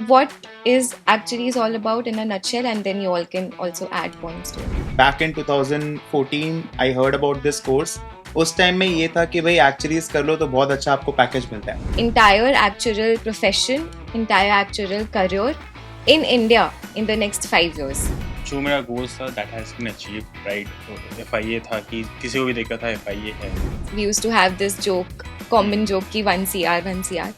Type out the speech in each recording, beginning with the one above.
what is Actuaries all about in a nutshell, and then you all can also add points to it. Back in 2014 I heard about this course. उस time में ये था कि भाई एक्चुअलीज कर लो तो बहुत अच्छा आपको पैकेज मिलता है. Entire actuarial profession, entire actuarial career in India in the next 5 years. जो मेरा गोल था that has been achieve right. FIA था कि किसी को भी देखा था FIA है. We used to have this joke, common joke कि 1 CR, 1 CR.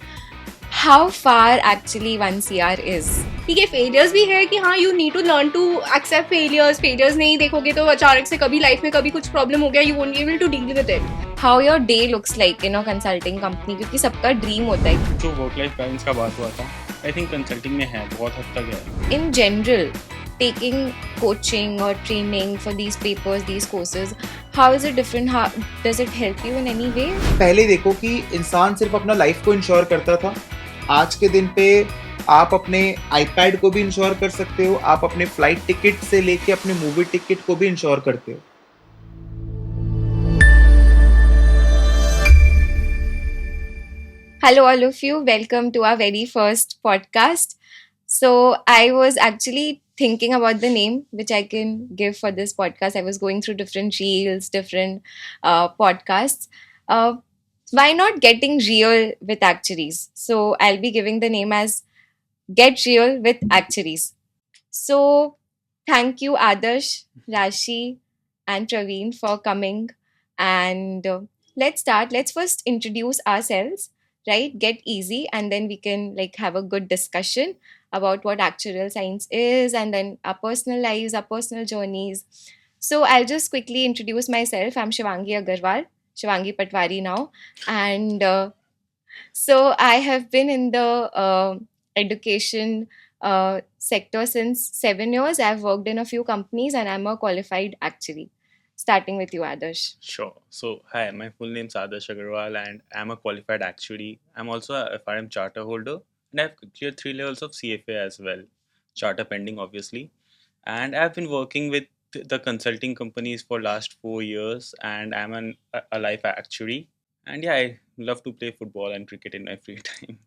How far actually 1 CR is? ठीक है, फेलियर्स भी है कि हाँ you need to learn to accept failures नहीं देखोगे तो अचानक से कभी लाइफ में कभी कुछ प्रॉब्लम हो गया, you won't be able to deal with it. How your day looks like in a consulting company, क्योंकि सबका ड्रीम होता है. जो वर्क लाइफ बैलेंस का बात हुआ था आई थिंक कंसल्टिंग में है, बहुत हद तक है. In general, taking coaching or training for these papers, these courses, how is it different? How does it help you in any way? पहले देखो कि इंसान सिर्फ अपना लाइफ को इंश्योर करता था. आज के दिन पे आप अपने आईपैड को भी इंश्योर कर सकते हो, आप अपने फ्लाइट टिकट से लेके अपने मूवी टिकट को भी इंश्योर करते हो. Hello, all of you. Welcome to our very first podcast. So, I was actually thinking about the name which I can give for this podcast. I was going through different reels, different podcasts. Why not getting real with actuaries? So, I'll be giving the name as Get Real with Actuaries. So, thank you, Adarsh, Rashi, and Praveen for coming. And let's start. Let's first introduce ourselves, right? Get easy, and then we can like have a good discussion about what actuarial science is, and then our personal lives, our personal journeys. So I'll just quickly introduce myself. I'm Shivangi Agarwal, Shivangi Patwari now, and so I have been in the education sector since 7 years. I've worked in a few companies, and I'm a qualified actuary. Starting with you, Adarsh. Sure. So hi, my full name is Adarsh Agarwal and I'm a qualified actuary. I'm also a FRM charter holder and I've cleared 3 levels of CFA as well. Charter pending obviously. And I've been working with the consulting companies for last 4 years and I'm a life actuary. And yeah, I love to play football and cricket in my free time.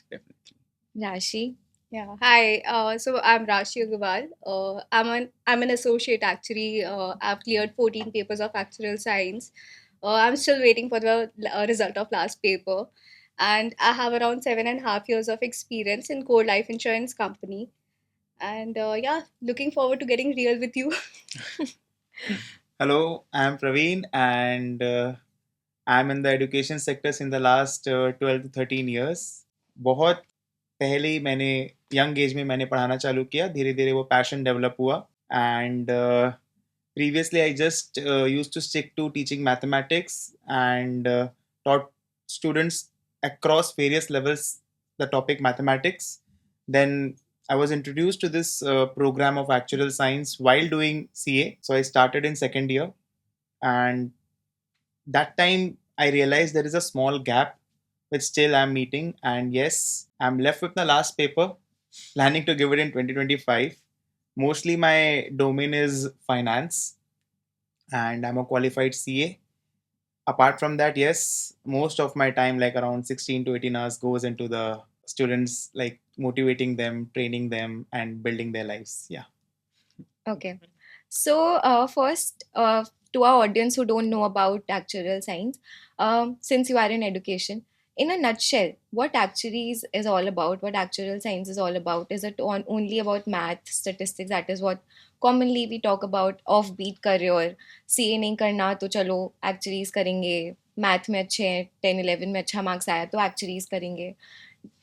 Definitely. Rashi. Yeah, hi. So I'm Rashi Agarwal. I'm an associate actuary. I've cleared 14 papers of actuarial science. I'm still waiting for the result of last paper, and I have around 7.5 years of experience in core life insurance company. And yeah, looking forward to getting real with you. Hello, I'm Praveen and I'm in the education sector in the last 12 to 13 years. बहुत पहले ही मैंने young age में मैंने पढ़ाना चालू किया, धीरे धीरे वो पैशन डेवलप हुआ and previously I just used to stick to teaching mathematics and taught students across various levels the topic mathematics. Then I was introduced to this program of actuarial science while doing CA. So I started in second year and that time I realized there is a small gap which still I'm meeting, and yes, I'm left with the last paper, planning to give it in 2025. Mostly my domain is finance and I'm a qualified CA. Apart from that, yes, most of my time, like around 16 to 18 hours, goes into the students, like motivating them, training them, and building their lives. Yeah. Okay. So, first, to our audience who don't know about actuarial science, since you are in education, in a nutshell, what actuaries is all about, what actuarial science is all about, is it only about math, statistics? That is what commonly we talk about, offbeat career. CA नहीं करना तो चलो actuaries करेंगे, math में अच्छे हैं, 10-11 में अच्छा marks आया तो actuaries करेंगे.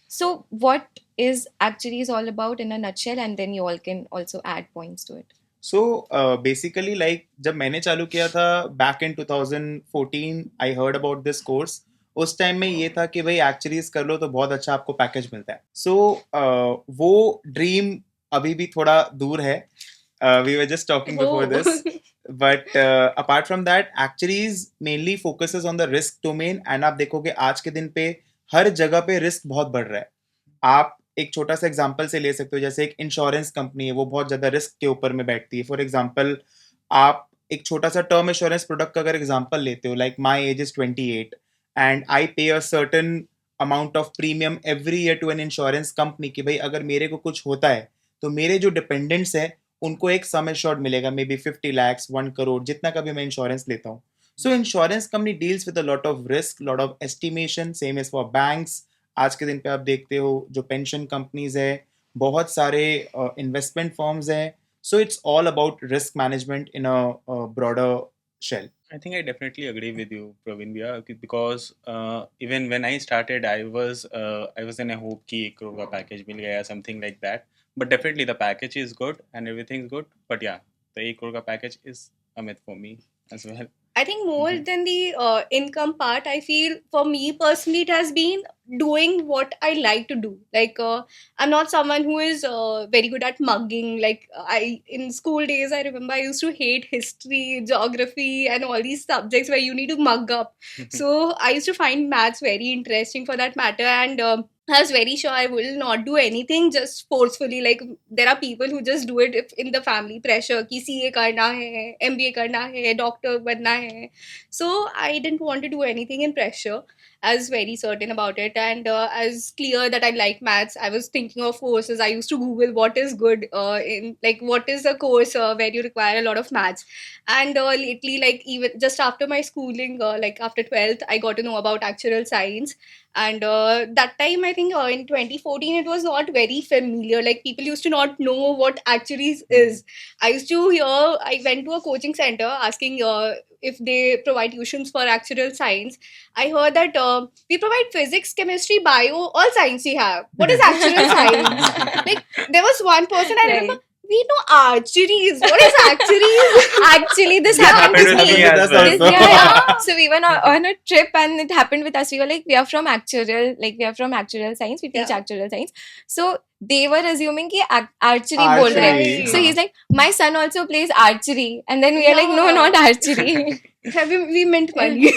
So, what is actuaries all about in a nutshell, and then you all can also add points to it. So basically, like जब मैंने चालू किया था back in 2014, I heard about this course. उस time में ये था कि भाई एक्चुअलीज कर लो तो बहुत अच्छा आपको पैकेज मिलता है. सो वो ड्रीम अभी भी थोड़ा दूर है. We were just talking before this. But apart from that, actuaries mainly focuses on the risk domain and आप देखोगे आज के दिन पे हर जगह पे रिस्क बहुत बढ़ रहा है. आप एक छोटा सा एग्जांपल से ले सकते हो, जैसे एक इंश्योरेंस कंपनी है, वो बहुत ज़्यादा रिस्क के ऊपर में बैठती है. फॉर एग्जांपल, आप एक छोटा सा टर्म इंश्योरेंस प्रोडक्ट का अगर एग्जांपल लेते हो, like my age is 28 and I pay a certain amount of premium every year to an insurance company कि भाई अगर मेरे को कुछ होता है तो मेरे जो डिपेंडेंट्स हैं उनको एक सम एश्योर्ड मिलेगा, मे बी 50 lakhs 1 crore, जितना का भी मैं इंश्योरेंस लेता हूँ. So insurance company deals with a lot of risk, lot of estimation. Same as for banks. आज के दिन पे आप देखते हो जो पेंशन कंपनीज है, बहुत सारे इन्वेस्टमेंट फर्म्स हैं. So it's all about risk management in a broader shell. I think I definitely agree with you, Praveen Bhaiya, because even when I started, I was in a hope कि 1 crore का package मिल गया, something like that. But definitely the package is good and everything's good. But yeah, the 1 crore का package is a myth for me as well. I think more Mhm. than the income part, I feel for me personally, it has been doing what I like to do. Like, I'm not someone who is very good at mugging. Like, in school days, I remember I used to hate history, geography, and all these subjects where you need to mug up. So I used to find maths very interesting for that matter, and I was very sure I will not do anything just forcefully. Like, there are people who just do it if in the family pressure कि CA करना है, MBA करना है, doctor बनना है. So I didn't want to do anything in pressure. I was very certain about it, and I was clear that I like maths. I was thinking of courses. I used to Google what is good in, like, what is a course where you require a lot of maths. And lately, like, even just after my schooling, like after 12th, I got to know about actuarial science. And that time, I think in 2014, it was not very familiar. Like, people used to not know what actuaries is. I used to hear, I went to a coaching center asking if they provide tuitions for actuarial science. I heard that we provide physics, chemistry, bio, all science we have. What is actuarial science? Like, there was one person I remember, Right. we know archeries. What is archeries? Actually, this This happened happened with with me. me as well. This, yeah. So we were on a trip and it happened with us. We were like, we are from actuarial science. We teach Yeah. actuarial science. So they were assuming कि archery बोल रहे हैं. Archery, So he's like, my son also plays archery. And then we are like, no, Yeah. not archery. We mint money.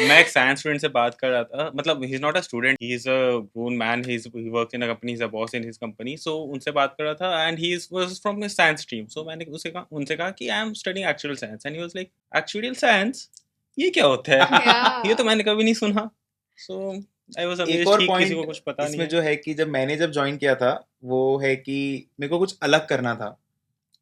मैं एक science student से बात कर रहा था, मतलब he is not a student, he is a grown man, he works in a company, he is a boss in his company. So उनसे बात कर रहा था and he was from science stream. So मैंने उनसे कहा कि I am studying actual science and he was like actual science ये क्या होता है? Yeah. ये तो मैंने कभी नहीं सुना. सो आई वाज एक अमेज्ड और कि किसी को पॉइंट कुछ पता नहीं इसमें है. जो है कि जब मैंने ज्वाइन किया था वो है कि मेरे को कुछ अलग करना था.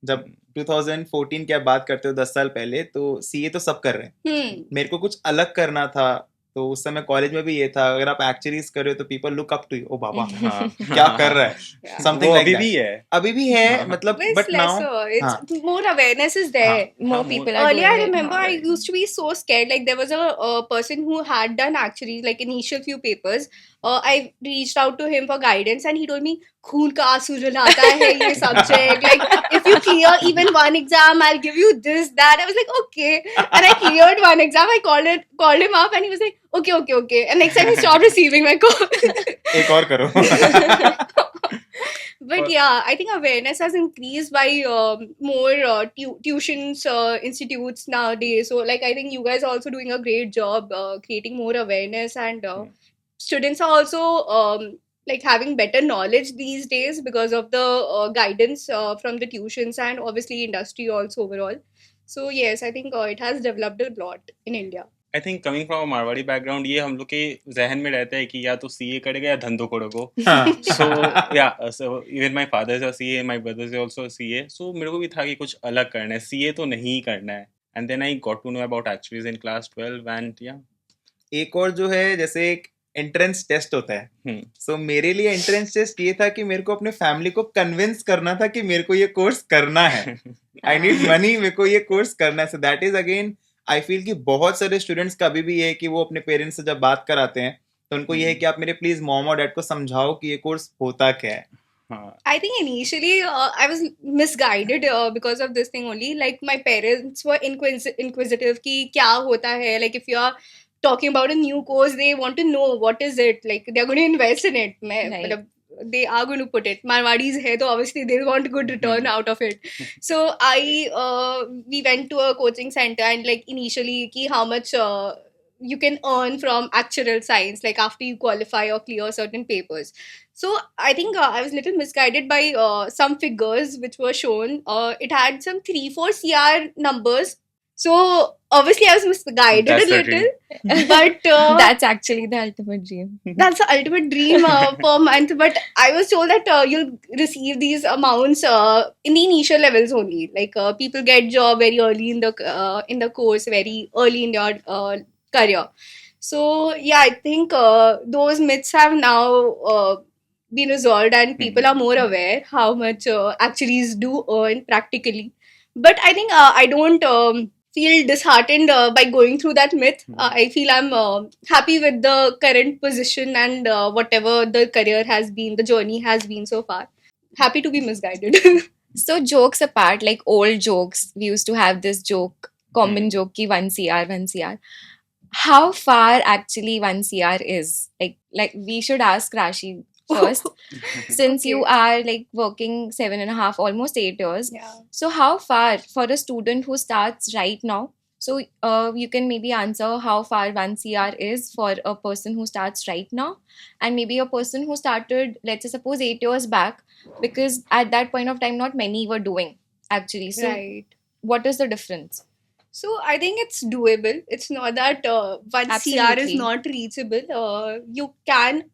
जब 2014 की आप बात करते हो 10 साल पहले, तो सीए तो सब कर रहे हैं, मेरे को कुछ अलग करना था. तो उस समय कॉलेज में भी ये था, अगर आप एक्चुअलीज कर रहे हो तो people look up to you, ओ बाबा हाँ. क्या कर रहा है, Yeah. समथिंग वो लाइक अभी दैट. भी है. अभी भी है, हाँ. मतलब But it's but now lesser. हाँ. It's more awareness is there. More हाँ, people are Earlier, I doing it remember now. I used to be so scared. Like, there was a person who had done actually like initial few papers. I reached out to him for guidance, and he told me, "खून का आंसू रुलाता है ये subject. Like, if you clear even one exam, I'll give you this, that." I was like, okay, and I cleared one exam. I called him up, and he was like, okay. And next time he stopped receiving my call. एक और करो. But yeah, I think awareness has increased by more tuitions institutes nowadays. So, like, I think you guys are also doing a great job creating more awareness, and students are also like having better knowledge these days because of the guidance from the tuitions and obviously industry also overall. So yes, I think it has developed a lot in India. I think coming from a Marwari background, ये हम लोग के जहन में रहता है कि या तो सीए करेगा या धंधो करोगे. So yeah so even my father is a CA, my brother is also CA. So मेरे को भी था कि कुछ अलग करना है, सीए तो नहीं करना है. And then I got to know about actuaries in class 12 and या एक और जो है, जैसे एक एंट्रेंस टेस्ट होता है. हम्म. सो मेरे लिए एंट्रेंस टेस्ट ये था कि मेरे को अपने फैमिली को कन्विंस करना था कि मेरे को ये कोर्स करना है. आई नीड मनी, मेरे को ये कोर्स करना है. So that is again I feel कि बहुत सारे स्टूडेंट्स का अभी भी ये है कि वो अपने पेरेंट्स से जब बात कराते हैं तो उनको ये है कि आप मेरे प्लीज मॉम और डैड को समझाओ कि ये कोर्स होता क्या है. हाँ. I think initially I was misguided because of this thing only. Like, my parents were inquisitive कि क्या होता है. Like, if you are talking about a new course, they want to know what is it. Like, they are going to invest in it. Right. मतलब, they are going to put it. Marwadis hai, so obviously they want good return out of it. So we went to a coaching center, and like initially ki how much you can earn from actuarial science, like after you qualify or clear certain papers. So I think I was little misguided by some figures which were shown. It had some 3-4 CR numbers So obviously I was misguided That's a the little, dream. but That's actually the ultimate dream. that's the ultimate dream per month. But I was told that you'll receive these amounts in the initial levels only. Like people get job very early in the course, very early in their career. So yeah, I think those myths have now been resolved, and people are more aware how much actuaries do earn practically. But I think I don't feel disheartened by going through that myth. I feel I'm happy with the current position and whatever the career has been, the journey has been so far. Happy to be misguided. So jokes apart, like old jokes, we used to have this joke, common joke, ki 1 CR, 1 CR. How far actually 1 CR is? Like we should ask Rashi first, since you Okay. are like working 7.5, almost 8 years. Yeah. So how far for a student who starts right now? So you can maybe answer how far 1 CR is for a person who starts right now, and maybe a person who started, let's say, suppose 8 years back, because at that point of time, not many were doing actually. So Right. what is the difference? So I think it's doable. It's not that 1 CR is Absolutely. not reachable. You can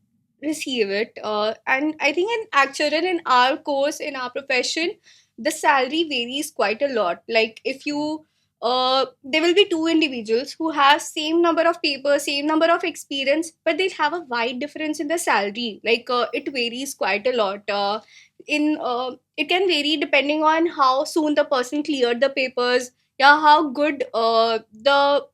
receive it. And I think in actuarial, in our course, in our profession, the salary varies quite a lot. Like if you, there will be two individuals who have same number of papers, same number of experience, but they'll have a wide difference in the salary. Like it varies quite a lot. In It can vary depending on how soon the person cleared the papers, yeah, how good the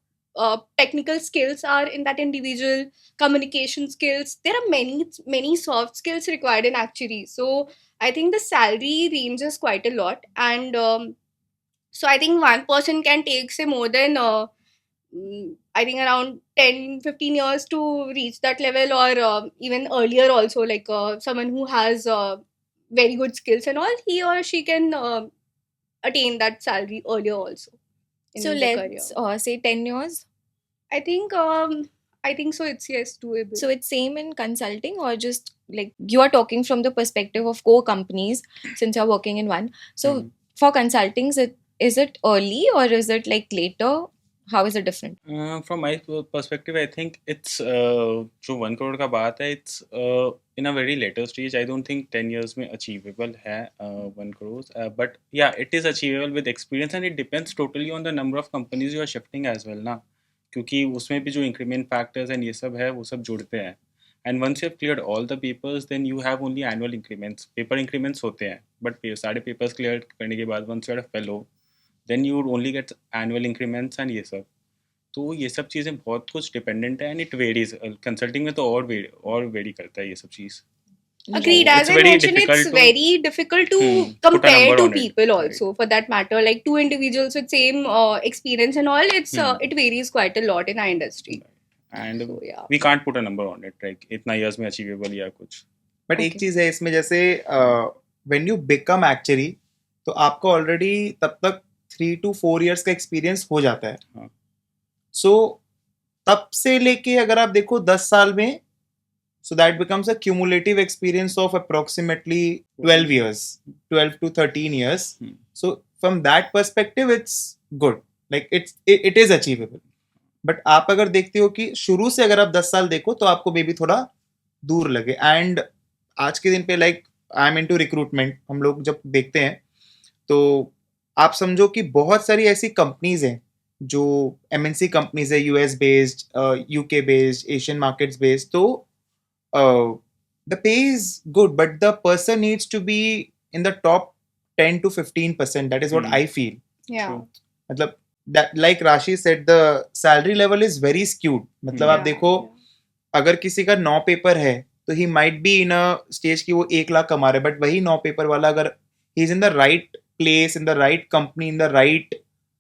technical skills are in that individual, communication skills. There are many soft skills required in actuary. So I think the salary ranges quite a lot. And so I think one person can take, say, more than I think around 10-15 years to reach that level, or even earlier also. Like someone who has very good skills and all, he or she can attain that salary earlier also So in the career. let's say 10 years. I think I think so. It's yes doable. So it's same in consulting, or just like you are talking from the perspective of core companies since you're working in one. So for consultings, is it early or is it like later? How is it different? From my perspective, I think it's जो 1 crore का बात है, it's in a very later stage. I don't think 10 years में achievable है 1 crore. But yeah, it is achievable with experience, and it depends totally on the number of companies you are shifting as well ना. क्योंकि उसमें भी जो increment factors and ये सब है, वो सब जुड़ते हैं. And once you have cleared all the papers, then you have only annual increments. Paper increments होते हैं, but सारे papers clear करने के बाद once you are a fellow, then you would only get annual increments and ये सब. तो ये सब चीज़ें बहुत कुछ डिपेंडेंट है, एंड इट वेरीज. कंसल्टिंग में तो और वेरी करता है ये सब चीज़. Agreed. So As it's I very mentioned, it's difficult to very difficult to put a compare number to on it. people Right. also, for that matter. Like two individuals with same experience and all, it's it varies quite a lot in our industry. And So yeah. we can't put a number on it, like इतना years में achievable या कुछ. But एक Okay. चीज है इसमें, जैसे when you become actually, तो आपको ऑलरेडी तब तक 3 to 4 years का एक्सपीरियंस हो जाता है. हाँ. सो तब से लेके अगर आप देखो 10 साल में, so that becomes a cumulative experience of approximately 12 years, 12 to 13 years. So from that perspective, it's good. Like it is achievable. But आप अगर देखते हो कि शुरू से अगर आप 10 साल देखो तो आपको मे बी थोड़ा दूर लगे. एंड आज के दिन पे, like I am into recruitment, हम लोग जब देखते हैं तो आप समझो कि बहुत सारी ऐसी कंपनीज हैं जो एमएनसी कंपनीज है, US based, UK based, Asian markets based. तो the pay is good, but the person needs to be in the top 10 to 15%. That is what I feel. Yeah. True. मतलब that, like Rashi said, the salary level is very skewed. मतलब आप Yeah, देखो, अगर किसी का 9 paper है तो he might be in a stage की वो 1 लाख कमा रहे, बट वही 9 पेपर वाला अगर he is in the right place, in the right company, in the right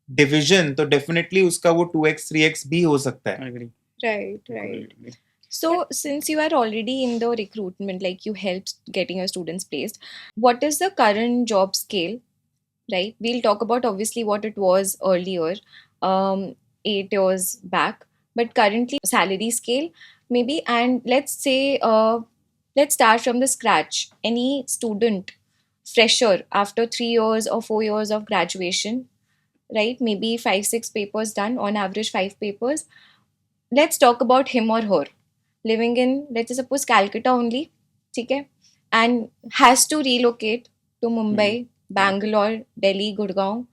division, तो डेफिनेटली उसका वो 2x 3x भी हो सकता है. I agree. Right. Completely. So since you are already in the recruitment, like you helped getting your students placed, what is the current job scale? Right, we'll talk about obviously what it was earlier, 8 years back, but currently salary scale maybe. And let's say let's start from the scratch. Any student fresher after 3 years or 4 years of graduation, right? Maybe 5, 6 papers done, on average 5 papers. Let's talk about him or her living in, let's suppose, Calcutta only, okay, and has to relocate to Mumbai, Bangalore, Delhi, Gurgaon.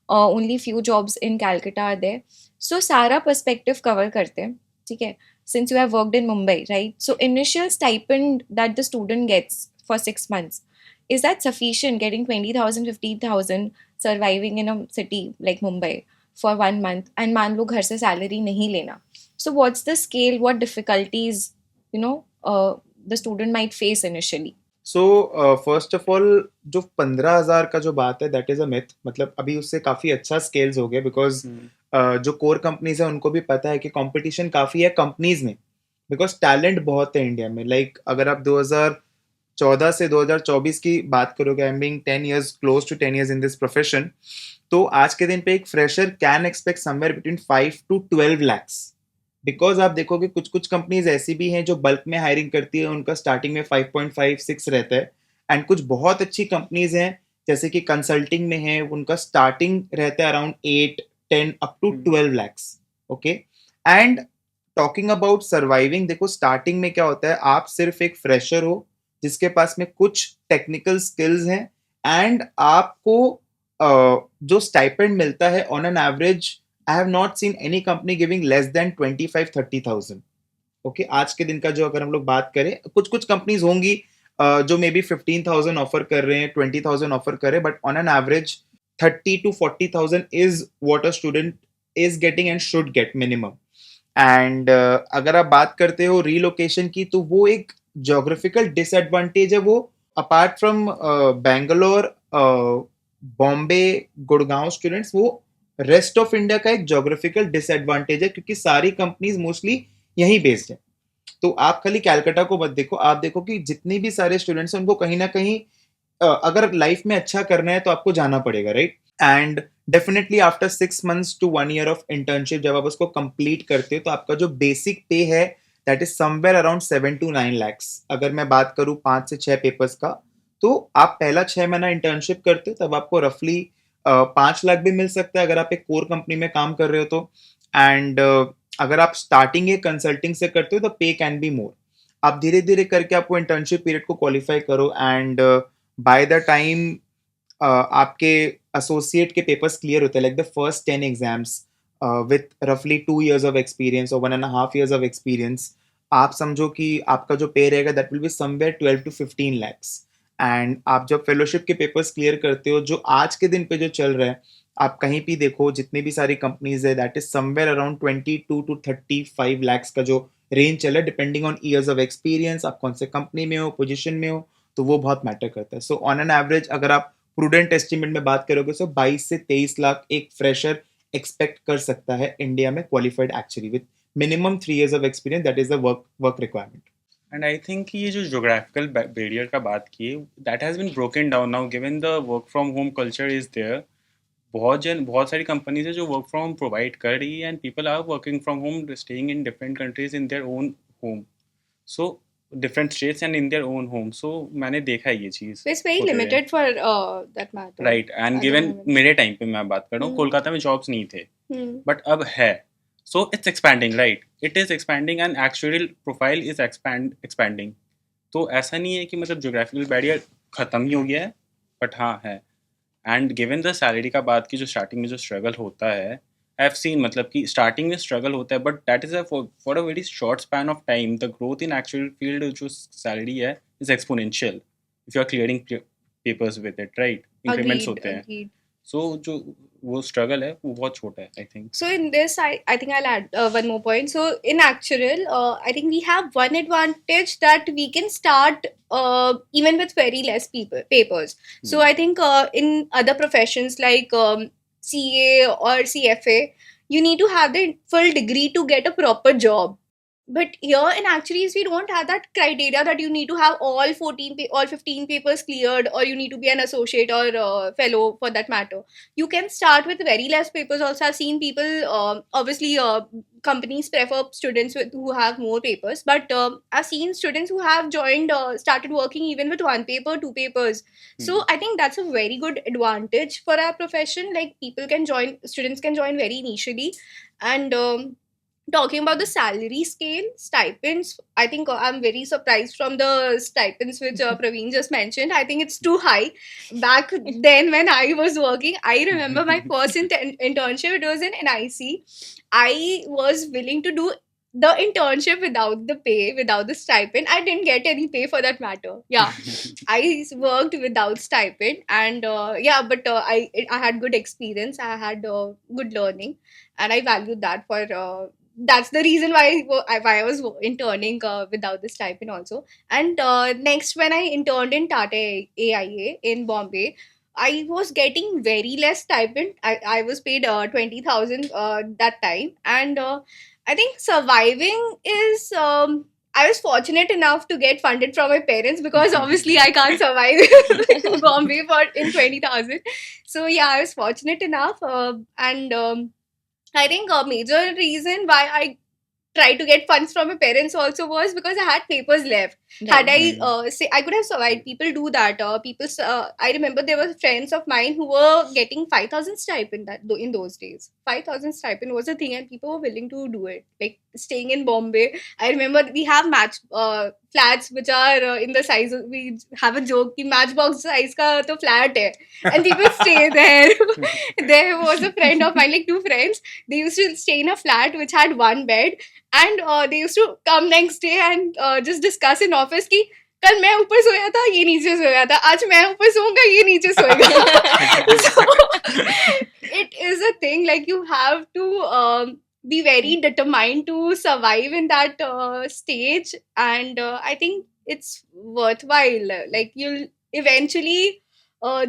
Only few jobs in Calcutta are there. So सारा perspective cover करते हैं, ठीक है? Since you have worked in Mumbai, right? So initial stipend that the student gets for 6 months, is that sufficient? Getting 20,000, 15,000, surviving in a city like Mumbai for 1 month, and मान लो घर से salary नहीं लेना. So what's the scale? What difficulties, the student might face initially? So first of all जो 15,000 का जो बात है दैट इज अ मिथ. मतलब अभी उससे काफी अच्छा स्केल्स हो गए बिकॉज जो कोर कंपनीज है उनको भी पता है कि कंपटीशन काफी है कंपनीज में, बिकॉज टैलेंट बहुत है इंडिया में. लाइक अगर आप 2014 से 2024 की बात करोगे, I am being 10 years close to 10 years in this profession, तो आज के दिन पे एक fresher can expect somewhere between 5 to 12 lakhs. Because आप देखोगे कुछ कुछ कंपनीज ऐसी भी हैं जो बल्क में हायरिंग करती है, उनका स्टार्टिंग में 5.56 रहता है. एंड कुछ बहुत अच्छी कंपनीज हैं जैसे कि कंसल्टिंग में है, उनका स्टार्टिंग रहता है around 8, 10 up to 12 lakhs. Okay, and talking about surviving, देखो स्टार्टिंग में क्या होता है, आप सिर्फ एक फ्रेशर हो जिसके पास में कुछ टेक्निकल स्किल्स हैं, एंड आपको जो स्टाइपेंड मिलता है on an average, I have not seen any company giving less than 25-30,000. Okay, आज के दिन का जो अगर हम लोग बात करें, कुछ कुछ कंपनीज होंगी जो मे बी 15,000 ऑफर कर रहे हैं, 20,000 ऑफर कर रहे हैं, but on an average 30 to 40,000 is what a student is getting and should get minimum. And अगर आप बात करते हो रीलोकेशन की, तो वो एक जोग्राफिकल डिसएडवांटेज है. वो apart from Bangalore, Bombay, Gurgaon students, वो रेस्ट ऑफ इंडिया का एक जोग्राफिकल डिसएडवांटेज है क्योंकि सारी कंपनीज मोस्टली यहीं बेस्ड है. तो आप खाली कैलकाटा को मत देखो, आप देखो कि जितने भी सारे स्टूडेंट्स हैं उनको कहीं ना कहीं अगर लाइफ में अच्छा करना है तो आपको जाना पड़ेगा, right? And definitely after 6 months to 1 year of internship जब आप उसको कंप्लीट करते हो तो आपका जो बेसिक पे है that is somewhere around 7 to 9 lakhs. अगर मैं बात करूं 5 से 6 पेपर्स का, तो आप पहला 6 महीना इंटर्नशिप करते हो तब आपको रफली 5 लाख भी मिल सकता है अगर आप एक कोर कंपनी में काम कर रहे हो तो. एंड अगर आप स्टार्टिंग एक कंसल्टिंग से करते हो तो पे कैन बी मोर. आप धीरे धीरे करके आपको इंटर्नशिप पीरियड को क्वालिफाई करो, एंड बाय द टाइम आपके एसोसिएट के पेपर्स क्लियर होते हैं, like the first 10 exams with रफली 2 years ऑफ एक्सपीरियंस और 1.5 years ऑफ एक्सपीरियंस, आप समझो कि आपका जो पे रहेगा that will be somewhere 12 to 15 lakhs. And आप जब फेलोशिप के पेपर्स क्लियर करते हो, जो आज के दिन पे जो चल रहा है, आप कहीं भी देखो जितनी भी सारी कंपनीज है that is somewhere around 22 to 35 lakhs का जो रेंज चल रहा है, depending on years of experience, आप कौन से कंपनी में हो, पोजीशन में हो, तो वो बहुत मैटर करता है. सो ऑन एन एवरेज अगर आप प्रूडेंट एस्टिमेट में बात करोगे तो 22 से 23 लाख एक फ्रेशर एक्सपेक्ट कर सकता है इंडिया में, qualified actually with minimum 3 years of experience. That is the work requirement. And I think ये जो जोग्राफिकल बैरियर का बात की है, that has been broken down now given the work from home culture is there. बहुत सारी companies है जो वर्क फ्रॉम होम प्रोवाइड कर रही है, and people are working from home, staying in different countries in their own home, so different states and in their own home. So मैंने देखा है ये चीज़. It's very होते हुए. limited for that matter. Right, and at the given moment. मेरे time पे मैं बात कर रहा हूँ, कोलकाता में जॉब्स नहीं थे, Hmm. बट अब है. So it's expanding, right? It is expanding and actual profile is expanding. तो ऐसा नहीं है कि मतलब जोग्राफिकल बैरियर ख़त्म ही हो गया है, बट हाँ है. एंड गिवन द सैलरी का बात की, जो स्टार्टिंग में जो स्ट्रगल होता है, आई हैव सीन, मतलब कि स्टार्टिंग में स्ट्रगल होता है, but that is for a very short span of time. The growth in actual field जो सैलरी है is exponential if you are clearing papers with it, right? Increments होते हैं. Agreed. सो जो वो स्ट्रगल है वो बहुत छोटा है, I think. So in this, I think I'll add one more point. So in actual, I think we have one advantage that we can start even with very less papers. So I think in other professions like CA or CFA, you need to have the full degree to get a proper job. But here in actuaries, we don't have that criteria that you need to have all 15 papers cleared, or you need to be an associate or fellow for that matter. You can start with very less papers. Also, I've seen people, obviously, companies prefer students who have more papers, but I've seen students who have started working even with one paper, two papers. So I think that's a very good advantage for our profession. Like, students can join very initially. And talking about the salary scale, stipends, I think I'm very surprised from the stipends which Praveen just mentioned. I think it's too high. Back then, when I was working, I remember my first internship, it was in NIC. I was willing to do the internship without the pay, without the stipend. I didn't get any pay for that matter. Yeah, I worked without stipend, and yeah, but I had good experience. I had good learning, and I valued that for. That's the reason why I was interning without the stipend also. And next, when I interned in Tata AIA in Bombay, I was getting very less stipend. I was paid 20,000 that time, and I think surviving is. I was fortunate enough to get funded from my parents, because obviously I can't survive in Bombay for in 20,000. So yeah, I was fortunate enough, and I think a major reason why I tried to get funds from my parents also was because I had papers left. Had Right. I say I could have survived. People do that. I remember there were friends of mine who were getting 5,000 stipend in those days. 5,000 stipend was a thing, and people were willing to do it. Like staying in Bombay, I remember we have flats which are in the size. We have a joke कि matchbox size का तो flat है, and people stay there. There was a friend of mine, like two friends. They used to stay in a flat which had one bed, and they used to come next day and just discuss in office कि कल मैं ऊपर सोया था, ये नीचे सोया था, आज मैं ऊपर सोऊंगा, ये नीचे सोएगा. So it is a thing, like you have to be very determined to survive in that stage, and I think it's worthwhile. Like you'll eventually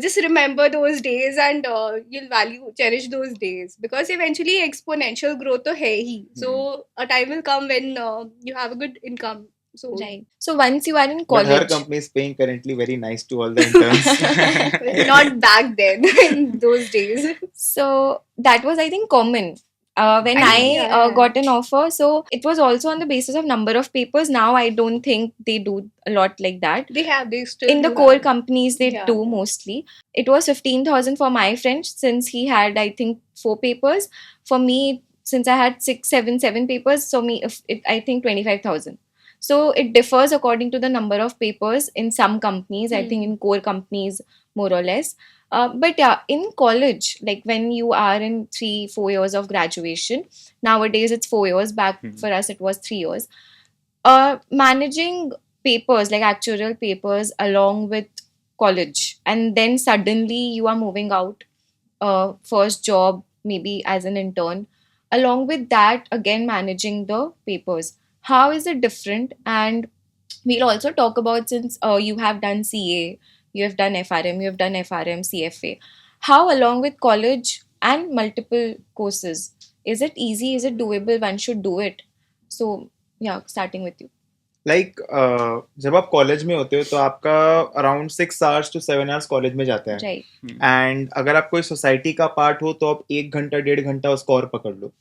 just remember those days, and you'll cherish those days, because eventually exponential growth to hai hi. So a time will come when you have a good income. So Right. So once you are in But her college, company is paying currently very nice to all the interns. not back then in those days. so that was, I think, common. When I I think, yeah. got an offer, so it was also on the basis of number of papers. Now I don't think they do a lot like that. They still In the do core have. companies, they Yeah. do mostly. It was 15,000 for my friend, since he had, I think, 4 papers. For me, since I had seven papers, so I think 25,000. So it differs according to the number of papers in some companies. I think in core companies, more or less. But yeah, in college, like when you are in 3-4 years of graduation, nowadays it's 4 years. Back for us, it was 3 years. Managing papers, like actuarial papers, along with college, and then suddenly you are moving out, first job, maybe as an intern. Along with that, again managing the papers. How is it different? And we'll also talk about, since you have done CA, you have done FRM, you have done FRM, CFA. How, along with college and multiple courses, is it easy? Is it doable? One should do it. So, yeah, starting with you. Like जब आप college में होते हो तो आपका around 6 hours to 7 hours college में जाता है. Right. एंड अगर आप कोई सोसाइटी का पार्ट हो तो आप 1 घंटा 1.5 घंटा उसको और पकड़ लो.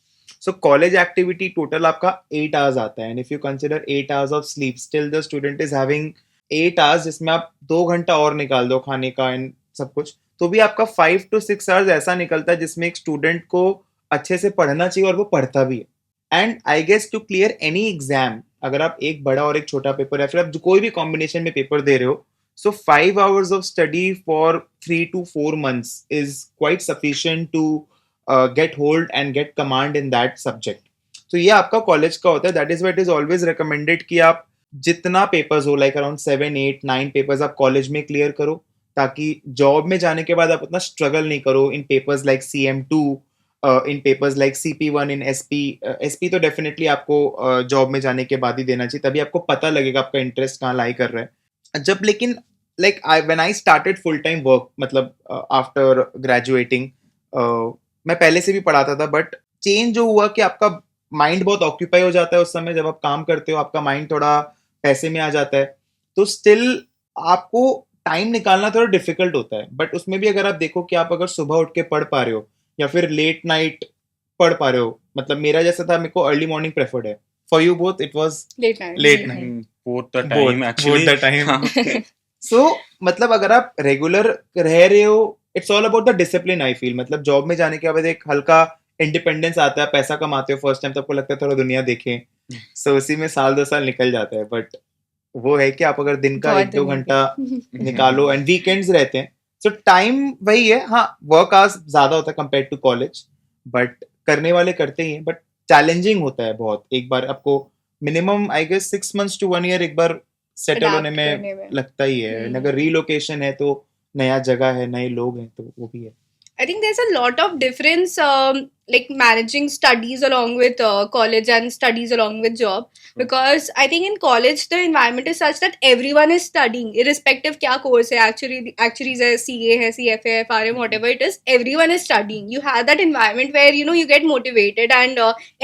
सो कॉलेज एक्टिविटी टोटल आपका 8 hours आता है. And if you consider 8 hours of sleep, still the student is having 8 hours जिसमें आप 2 घंटा और निकाल दो खाने का एंड सब कुछ, तो भी आपका 5 to 6 hours ऐसा निकलता है जिसमें एक स्टूडेंट को अच्छे से पढ़ना चाहिए और वो पढ़ता भी है. And I guess to clear any exam, अगर आप एक बड़ा और एक छोटा पेपर या फिर आप कोई भी कॉम्बिनेशन में पेपर दे रहे हो, so 5 hours of study for 3 to 4 months is quite sufficient to get hold and get command in that subject. तो ये आपका कॉलेज का होता है. That is what is always recommended कि आप जितना पेपर्स हो, लाइक अराउंड 7, 8, 9 पेपर्स आप कॉलेज में क्लियर करो, ताकि जॉब में जाने के बाद आप उतना स्ट्रगल नहीं करो इन पेपर्स लाइक CM2, इन पेपर्स लाइक CP1, इन SP तो डेफिनेटली आपको जॉब में जाने के बाद ही देना चाहिए, तभी आपको पता लगेगा आपका इंटरेस्ट कहाँ लाई कर रहा है. जब लेकिन like when I started full time work, मतलब आफ्टर ग्रेजुएटिंग, मैं पहले से भी पढ़ाता था, बट चेंज जो हुआ कि आपका माइंड बहुत ऑक्यूपाई हो जाता है उस समय जब आप काम करते हो, आपका माइंड थोड़ा पैसे में आ जाता है, तो स्टिल आपको टाइम निकालना थोड़ा डिफिकल्ट होता है। बट उसमें भी अगर आप देखो कि आप अगर सुबह उठ के पढ़ पा रहे हो या फिर लेट नाइट पढ़ पा रहे हो, मतलब मेरा जैसा था, मेरे को अर्ली मॉर्निंग प्रेफर्ड है। For you both it was Late night. Late night, both the time both actually. the time. हाँ. सो मतलब अगर आप रेगुलर रह रहे हो, it's all about the discipline I feel. मतलब जॉब में जाने के बाद एक हल्का इंडिपेंडेंस आता है, पैसा कमाते हो फर्स्ट टाइम, तो आपको लगता है थोड़ा दुनिया देखें, सो उसी में साल 2 साल निकल जाता है। बट वो है कि आप अगर दिन का बहुत 1-2 दुनिया घंटा निकालो, एंड वीकेंड्स रहते हैं, सो टाइम वही है। हाँ, वर्क आवर्स ज्यादा होता है कंपेयर टू कॉलेज, बट करने वाले करते ही हैं। बट चैलेंजिंग होता है बहुत, एक बार आपको minimum I guess 6 months to 1 year एक बार सेटल Adapt होने में करने में. लगता ही है। हम्म. अगर रीलोकेशन है तो नया जगह है, नए लोग हैं, तो वो भी है। I think there's a lot of difference, like managing studies along with college and studies along with job. Because I think in college the environment is such that everyone is studying, irrespective kya course hai. Actually is a CA hai, CFA, FRM, whatever it is. Everyone is studying. You have that environment where you get motivated, and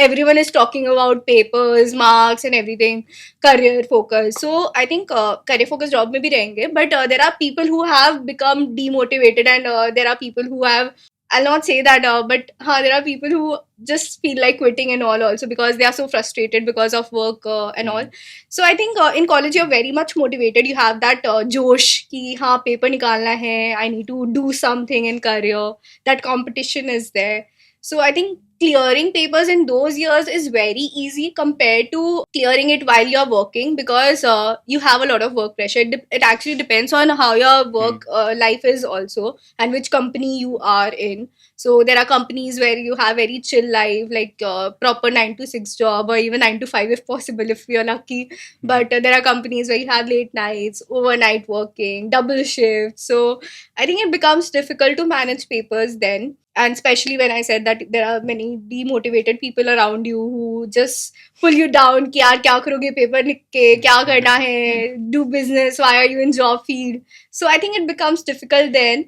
everyone is talking about papers, marks, and everything, career focus. So I think career focus job में भी रहेंगे, but there are people who have become demotivated, and there are people who have, I'll not say that, but there are people who just feel like quitting and all also, because they are so frustrated because of work and all. So I think in college you're very much motivated. You have that josh ki हाँ paper निकालना है, I need to do something in career. That competition is there. So I think clearing papers in those years is very easy compared to clearing it while you're working, because you have a lot of work pressure. It actually depends on how your work life is also, and which company you are in. So there are companies where you have very chill life, like proper 9 to 6 job, or even 9 to 5 if possible, if you're lucky. But there are companies where you have late nights, overnight working, double shifts. So I think it becomes difficult to manage papers then. And especially when I said that there are many demotivated people around you who just pull you down कि यार क्या करोगे paper लिख के, क्या करना है, do business, why are you in job field. So I think it becomes difficult then.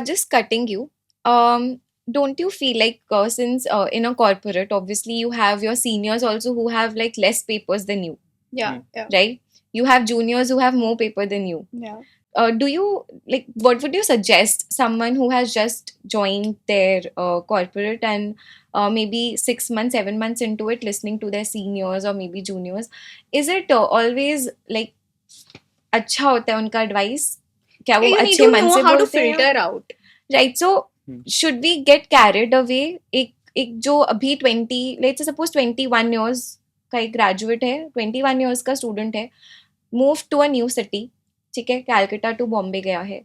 Just cutting you. Don't you feel like since in a corporate, obviously you have your seniors also who have like less papers than you, Yeah, yeah, right? You have juniors who have more paper than you. yeah. Do you like, what would you suggest someone who has just joined their corporate and maybe 6 months, 7 months into it, listening to their seniors or maybe juniors? Is it always like अच्छा होता है उनका advice? क्या वो You need अच्छे to मन know से how to बोलते हैं? filter out. Right. So should we get carried away? एक जो अभी 20, let's suppose 21 years का एक graduate है, 21 years का student है, move to a new city, ठीक है, कैलकाटा टू बॉम्बे गया है,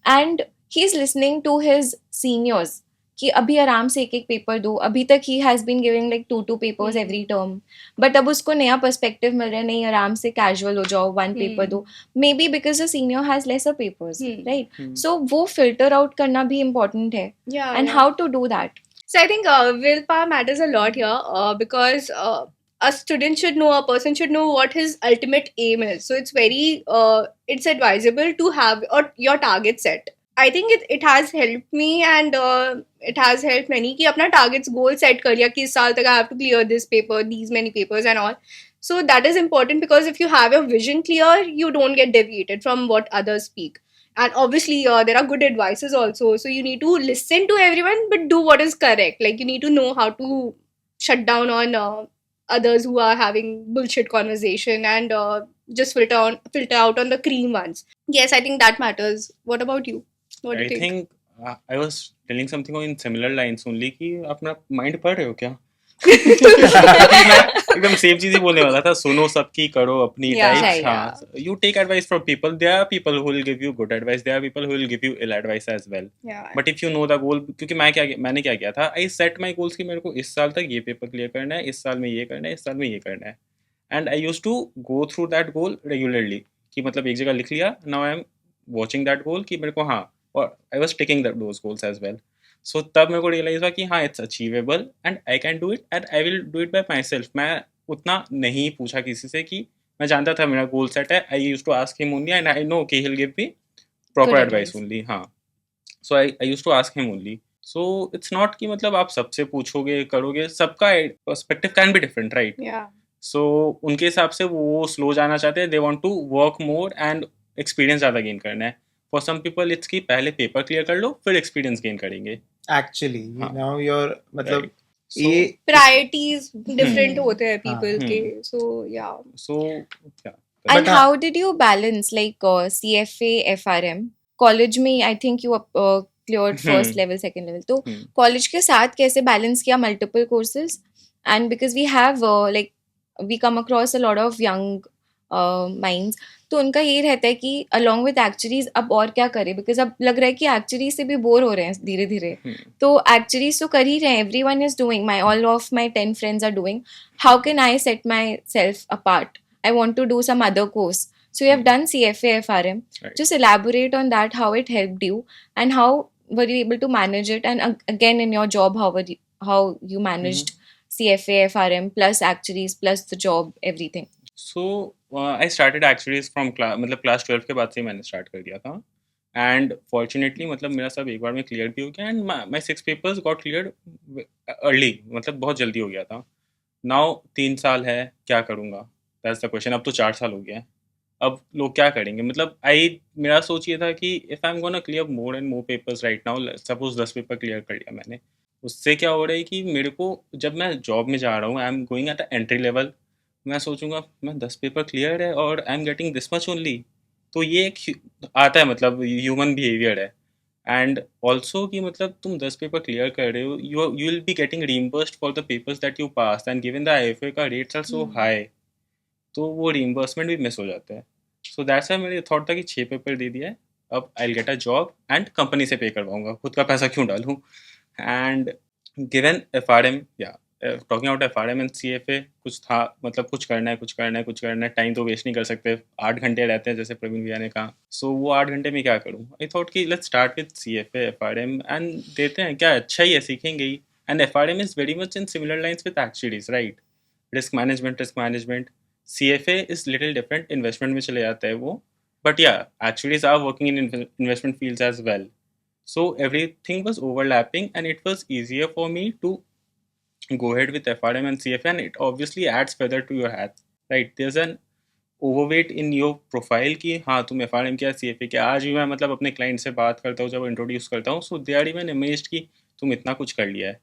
and he is listening to his seniors कि अभी आराम से एक एक पेपर दो. अभी तक he has been giving like 2 papers every term, but अब उसको नया पर्सपेक्टिव मिल रहा है, नहीं आराम से कैजुअल हो जाओ, 1 पेपर दो, may be because the senior has lesser papers, right? So वो फिल्टर आउट करना भी इम्पोर्टेंट है, Yeah, and yeah. How to do that? So I think willpower matters a lot here, because a student should know, a person should know what his ultimate aim is. So it's very, it's advisable to have your target set. I think it has helped me, and it has helped many कि अपना targets goal set कर लिया कि इस साल तक I have to clear this paper, these many papers and all. So that is important, because if you have your vision clear, you don't get deviated from what others speak. And obviously there are good advices also, so you need to listen to everyone but do what is correct. Like you need to know how to shut down on others who are having bullshit conversation, and just filter out on the cream ones. Yes, I think that matters. What about you? What do I you think? think I was telling something in similar lines only कि अपना mind पढ़ रहे हो क्या? मैं एकदम same चीज ही बोलने वाला था. सुनो सबकी, करो अपनी Yeah, टाइप्स. yeah. हाँ, you take advice from people. There are people who will give you good advice. There are people who will give you ill advice as well. Yeah. But if you know the goal, क्योंकि मैंने क्या किया था, I set my goals कि मेरे को इस साल तक ये पेपर क्लियर करना है, इस साल में ये करना है, इस साल में ये करना है. And I used to go through that goal regularly. कि मतलब एक जगह लिख लिया. Now I am watching that goal कि मेरे को हाँ, और I was taking those goals as well. सो तब मेरे को रियलाइज हुआ कि हाँ, it's achievable and I can do it and I will do it by my self. मैं उतना नहीं पूछा किसी से, कि मैं जानता था मेरा गोल सेट है. I use to ask him only and I know कि he will give me proper Good advice advice. Only. हाँ, so I use to ask him only so it's not कि मतलब आप सबसे पूछोगे करोगे, सबका perspective can be different, right? Yeah. So उनके हिसाब से वो स्लो जाना चाहते हैं, they want to work more and experience ज़्यादा गेन करना है। फॉर सम पीपल इट्स कि पहले पेपर क्लियर कर लो फिर एक्सपीरियंस गेन करेंगे। एक्चुअली हाँ, नाउ योर मतलब राइट। सो ये Priorities different Hmm. होते हैं हाँ people के. So yeah. सो क्या And बट हाँ how did you balance like CFA, FRM? College में I think you cleared first level, second level. तो हम्म college के साथ कैसे balance किया multiple courses? And because we have like we come across a lot of young minds, तो उनका ये रहता है कि along with actuaries अब और क्या करें? Because अब लग रहा है कि actuaries से भी बोर हो रहे हैं धीरे धीरे. हम्म तो actuaries तो कर ही रहे हैं. Everyone is doing. All of my 10 friends are doing. How can I set myself apart? I want to do some other course. So you have hmm, done CFA FRM. right. Just elaborate on that, how it helped you, and how were you able to manage it? And again, in your job, how you managed CFA FRM plus actuaries plus the job, everything. So I started एक्चुअलीज from मतलब class 12 के बाद से ही मैंने start कर दिया था। And fortunately मतलब मेरा सब एक बार में क्लियर भी हो गया and my 6 papers got clear early, मतलब बहुत जल्दी हो गया था। नाउ 3 साल है, क्या करूँगा, दैट्स द क्वेश्चन। अब तो 4 साल हो गया है, अब लोग क्या करेंगे? मतलब मेरा सोच ये था कि if I am gonna clear more and more papers right now, suppose 10 paper clear कर लिया मैंने, उससे क्या हो रहा है कि मेरे को जब मैं जॉब में जा रहा हूँ, I am going at entry level, मैं सोचूंगा मैं 10 पेपर क्लियर है और I am getting this much only. तो ये एक आता है, मतलब ह्यूमन बिहेवियर है। एंड ऑल्सो कि मतलब तुम 10 पेपर क्लियर कर रहे हो, you will be getting reimbursed for the papers that you pass, and given the IFA का रेट्स आर सो हाई, तो वो रीइंबर्समेंट भी मिस हो जाता है। सो दैट्स वाई मेरे थॉट था कि 6 पेपर दे दिया है, अब I get a job and company से पे करवाऊंगा, खुद का पैसा क्यों डालूं। एंड गिवन एफआरएम, या talking out FRM and CFA, कुछ था मतलब कुछ करना है, कुछ करना है, कुछ करना है, टाइम तो वेस्ट नहीं कर सकते, 8 घंटे रहते हैं जैसे प्रवीण भैया ने कहा। सो वो 8 घंटे में क्या करूँ, आई थॉट कि let's start with CFA FRM and देते हैं, क्या अच्छा ही है, सीखेंगे ही। And FRM is very much in similar lines with actuaries, right? Risk management CFA is little different, investment में चले जाता है वो, but yeah actuaries are working in investment fields as well. So everything was overlapping and it was easier for me to go ahead with FRM and CFA, and it obviously adds feather to your hat, right? There's an overweight in your profile कि हाँ तुम FRM क्या CFA क्या। आज भी मैं मतलब अपने क्लाइंट से बात करता हूँ, जब इंट्रोड्यूस करता हूँ, सो दे आर इवन अमेज्ड कि तुम इतना कुछ कर लिया है।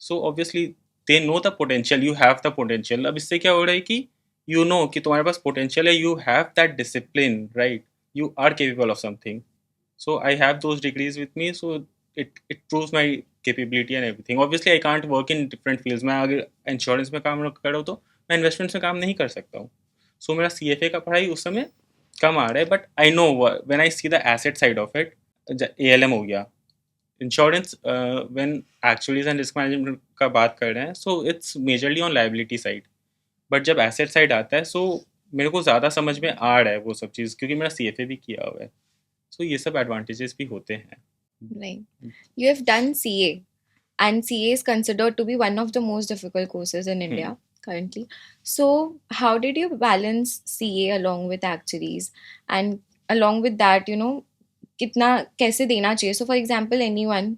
So obviously they know the potential, you have the potential. अब इससे क्या हो रहा है कि यू नो कि तुम्हारे पास पोटेंशियल है, you have that discipline, right? You are capable of something. So I have those degrees with me, so it proves my capability and everything. Obviously I can't work in different fields. मैं अगर insurance में काम कर रहा हूँ तो मैं investments में काम नहीं कर सकता हूँ। सो मेरा CFA का पढ़ाई उस समय कम आ रहा है, but I know when I see the asset side of it, ALM हो गया, insurance, when एक्चुअलीज and risk management का बात कर रहे हैं, so it's majorly on liability side. But जब एसेट साइड आता है, सो मेरे को ज़्यादा समझ में आ रहा है वो सब चीज़, क्योंकि मेरा CFA भी किया हुआ है। सो ये सब एडवांटेजेस भी होते हैं। Right. You have done CA, and CA is considered to be one of the most difficult courses in India currently. So, how did you balance CA along with actuaries, and along with that, कितना कैसे देना चाहिए? So, for example, anyone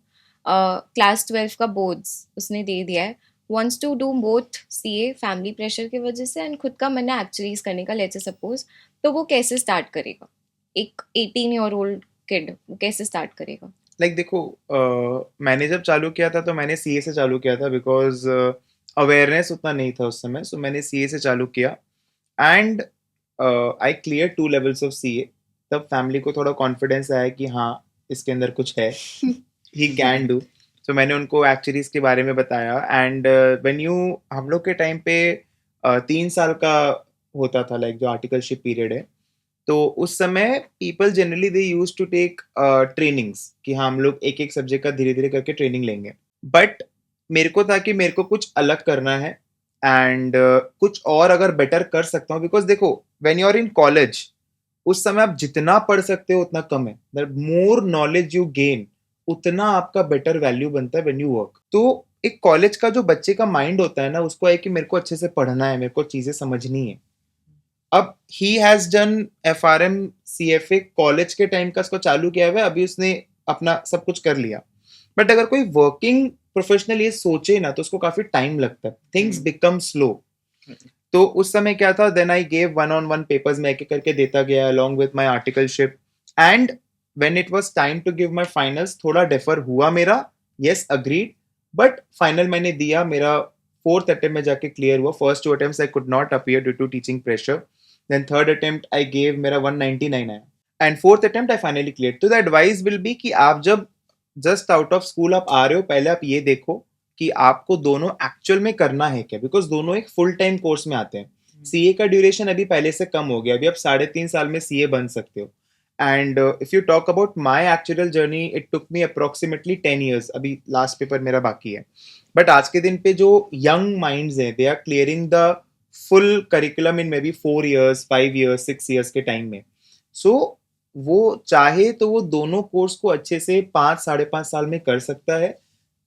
class 12 का boards उसने दे दिया है, wants to do both CA family pressure की वजह से and खुद का मन है actuaries करने का, let's say suppose, तो वो कैसे start करेगा? एक 18-year-old kid वो कैसे start करेगा? लाइक देखो, मैंने जब चालू किया था तो मैंने सीए से चालू किया था, बिकॉज अवेयरनेस उतना नहीं था उस समय, सो मैंने सीए से चालू किया and I clear 2 levels of CA. तब फैमिली को थोड़ा कॉन्फिडेंस आया कि हाँ इसके अंदर कुछ है, ही कैन डू। सो मैंने उनको एक्चुअलीज के बारे में बताया एंड व्हेन यू, हम लोग के टाइम पे 3 साल का होता था लाइक जो आर्टिकलशिप पीरियड है, तो उस समय people generally they use to take trainings कि हाँ हम लोग एक एक सब्जेक्ट का धीरे धीरे करके ट्रेनिंग लेंगे। बट मेरे को था कि मेरे को कुछ अलग करना है एंड कुछ और अगर बेटर कर सकता हूँ, बिकॉज देखो when you are in college उस समय आप जितना पढ़ सकते हो उतना कम है। मोर नॉलेज यू गेन उतना आपका बेटर वैल्यू बनता है व्हेन यू वर्क। तो एक कॉलेज का जो बच्चे का माइंड होता है ना, उसको है कि मेरे को अच्छे से पढ़ना है, मेरे को चीजें समझनी है। अब he has done FRM CFA college के टाइम का उसको चालू किया हुआ है, अभी उसने अपना सब कुछ कर लिया। बट अगर कोई वर्किंग प्रोफेशनल ये सोचे ना तो उसको काफी टाइम लगता है, थिंग्स बिकम स्लो. तो उस समय क्या था, then I gave one on one papers, मैं एक एक करके देता गया along with my articleship. And when it was time to give my finals, थोड़ा डिफर हुआ मेरा, यस अग्रीड, बट फाइनल मैंने दिया. मेरा फोर्थ अटेम्प्ट में जाके क्लियर हुआ. First two attempts I could not appear due to teaching pressure. Then third attempt I gave, मेरा 199 आया. And fourth attempt I finally clear. तो द एडवाइस विल बी कि आप जब जस्ट आउट ऑफ स्कूल आप आ रहे हो, पहले आप ये देखो कि आपको दोनों एक्चुअल में करना है क्या, बिकॉज दोनों एक फुल टाइम कोर्स में आते हैं. सीए का ड्यूरेशन अभी पहले से कम हो गया, अभी आप 3.5 साल में सीए बन सकते हो. And if you talk about my actual journey, it took me approximately 10 years. अभी लास्ट पेपर मेरा बाकी है. बट आज के दिन पे जो यंग माइंड्स हैं, they are clearing the full curriculum in maybe 4 years, 5 years, 6 years के टाइम में. सो वो चाहे तो वो दोनों कोर्स को अच्छे से 5-5.5 साल में कर सकता है.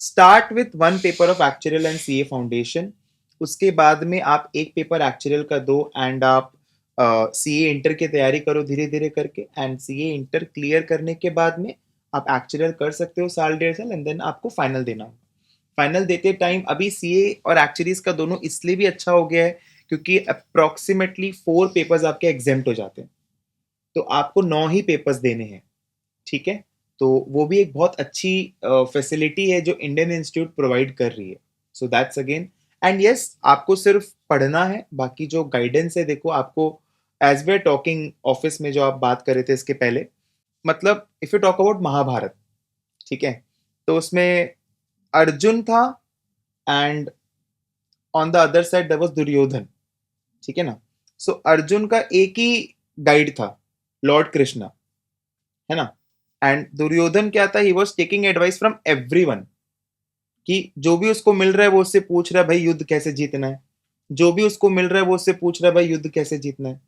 Start with one paper of actual and CA foundation. उसके बाद में आप एक पेपर एक्चुअल का दो एंड आप सीए इंटर की तैयारी करो धीरे धीरे करके. एंड सीए इंटर क्लियर करने के बाद में आप एक्चुअल कर सकते हो 1.5 साल, एंड देन आपको फाइनल देना होगा. फाइनल देते टाइम अभी सीए और एक्चुअलीज का दोनों इसलिए भी अच्छा हो गया है क्योंकि अप्रोक्सीमेटली 4 पेपर्स आपके एग्जेम्प्ट हो जाते हैं. तो आपको 9 ही पेपर्स देने हैं, ठीक है. तो वो भी एक बहुत अच्छी फैसिलिटी है जो इंडियन इंस्टीट्यूट प्रोवाइड कर रही है. So that's again. And yes, आपको सिर्फ पढ़ना है, बाकी जो गाइडेंस है देखो आपको, एज वे टॉकिंग ऑफिस में जो आप बात कर रहे थे इसके पहले, मतलब if you talk about Mahabharata, ठीक है, तो उसमें अर्जुन था and on the other side there was Duryodhan, ठीक है ना. सो अर्जुन का एक ही गाइड था, लॉर्ड कृष्णा, है ना. एंड दुर्योधन क्या था, he was taking advice from everyone, कि जो भी उसको मिल रहा है वो उससे पूछ रहा है भाई युद्ध कैसे जीतना है, जो भी उसको मिल रहा है वो उससे पूछ रहा है भाई युद्ध कैसे जीतना है.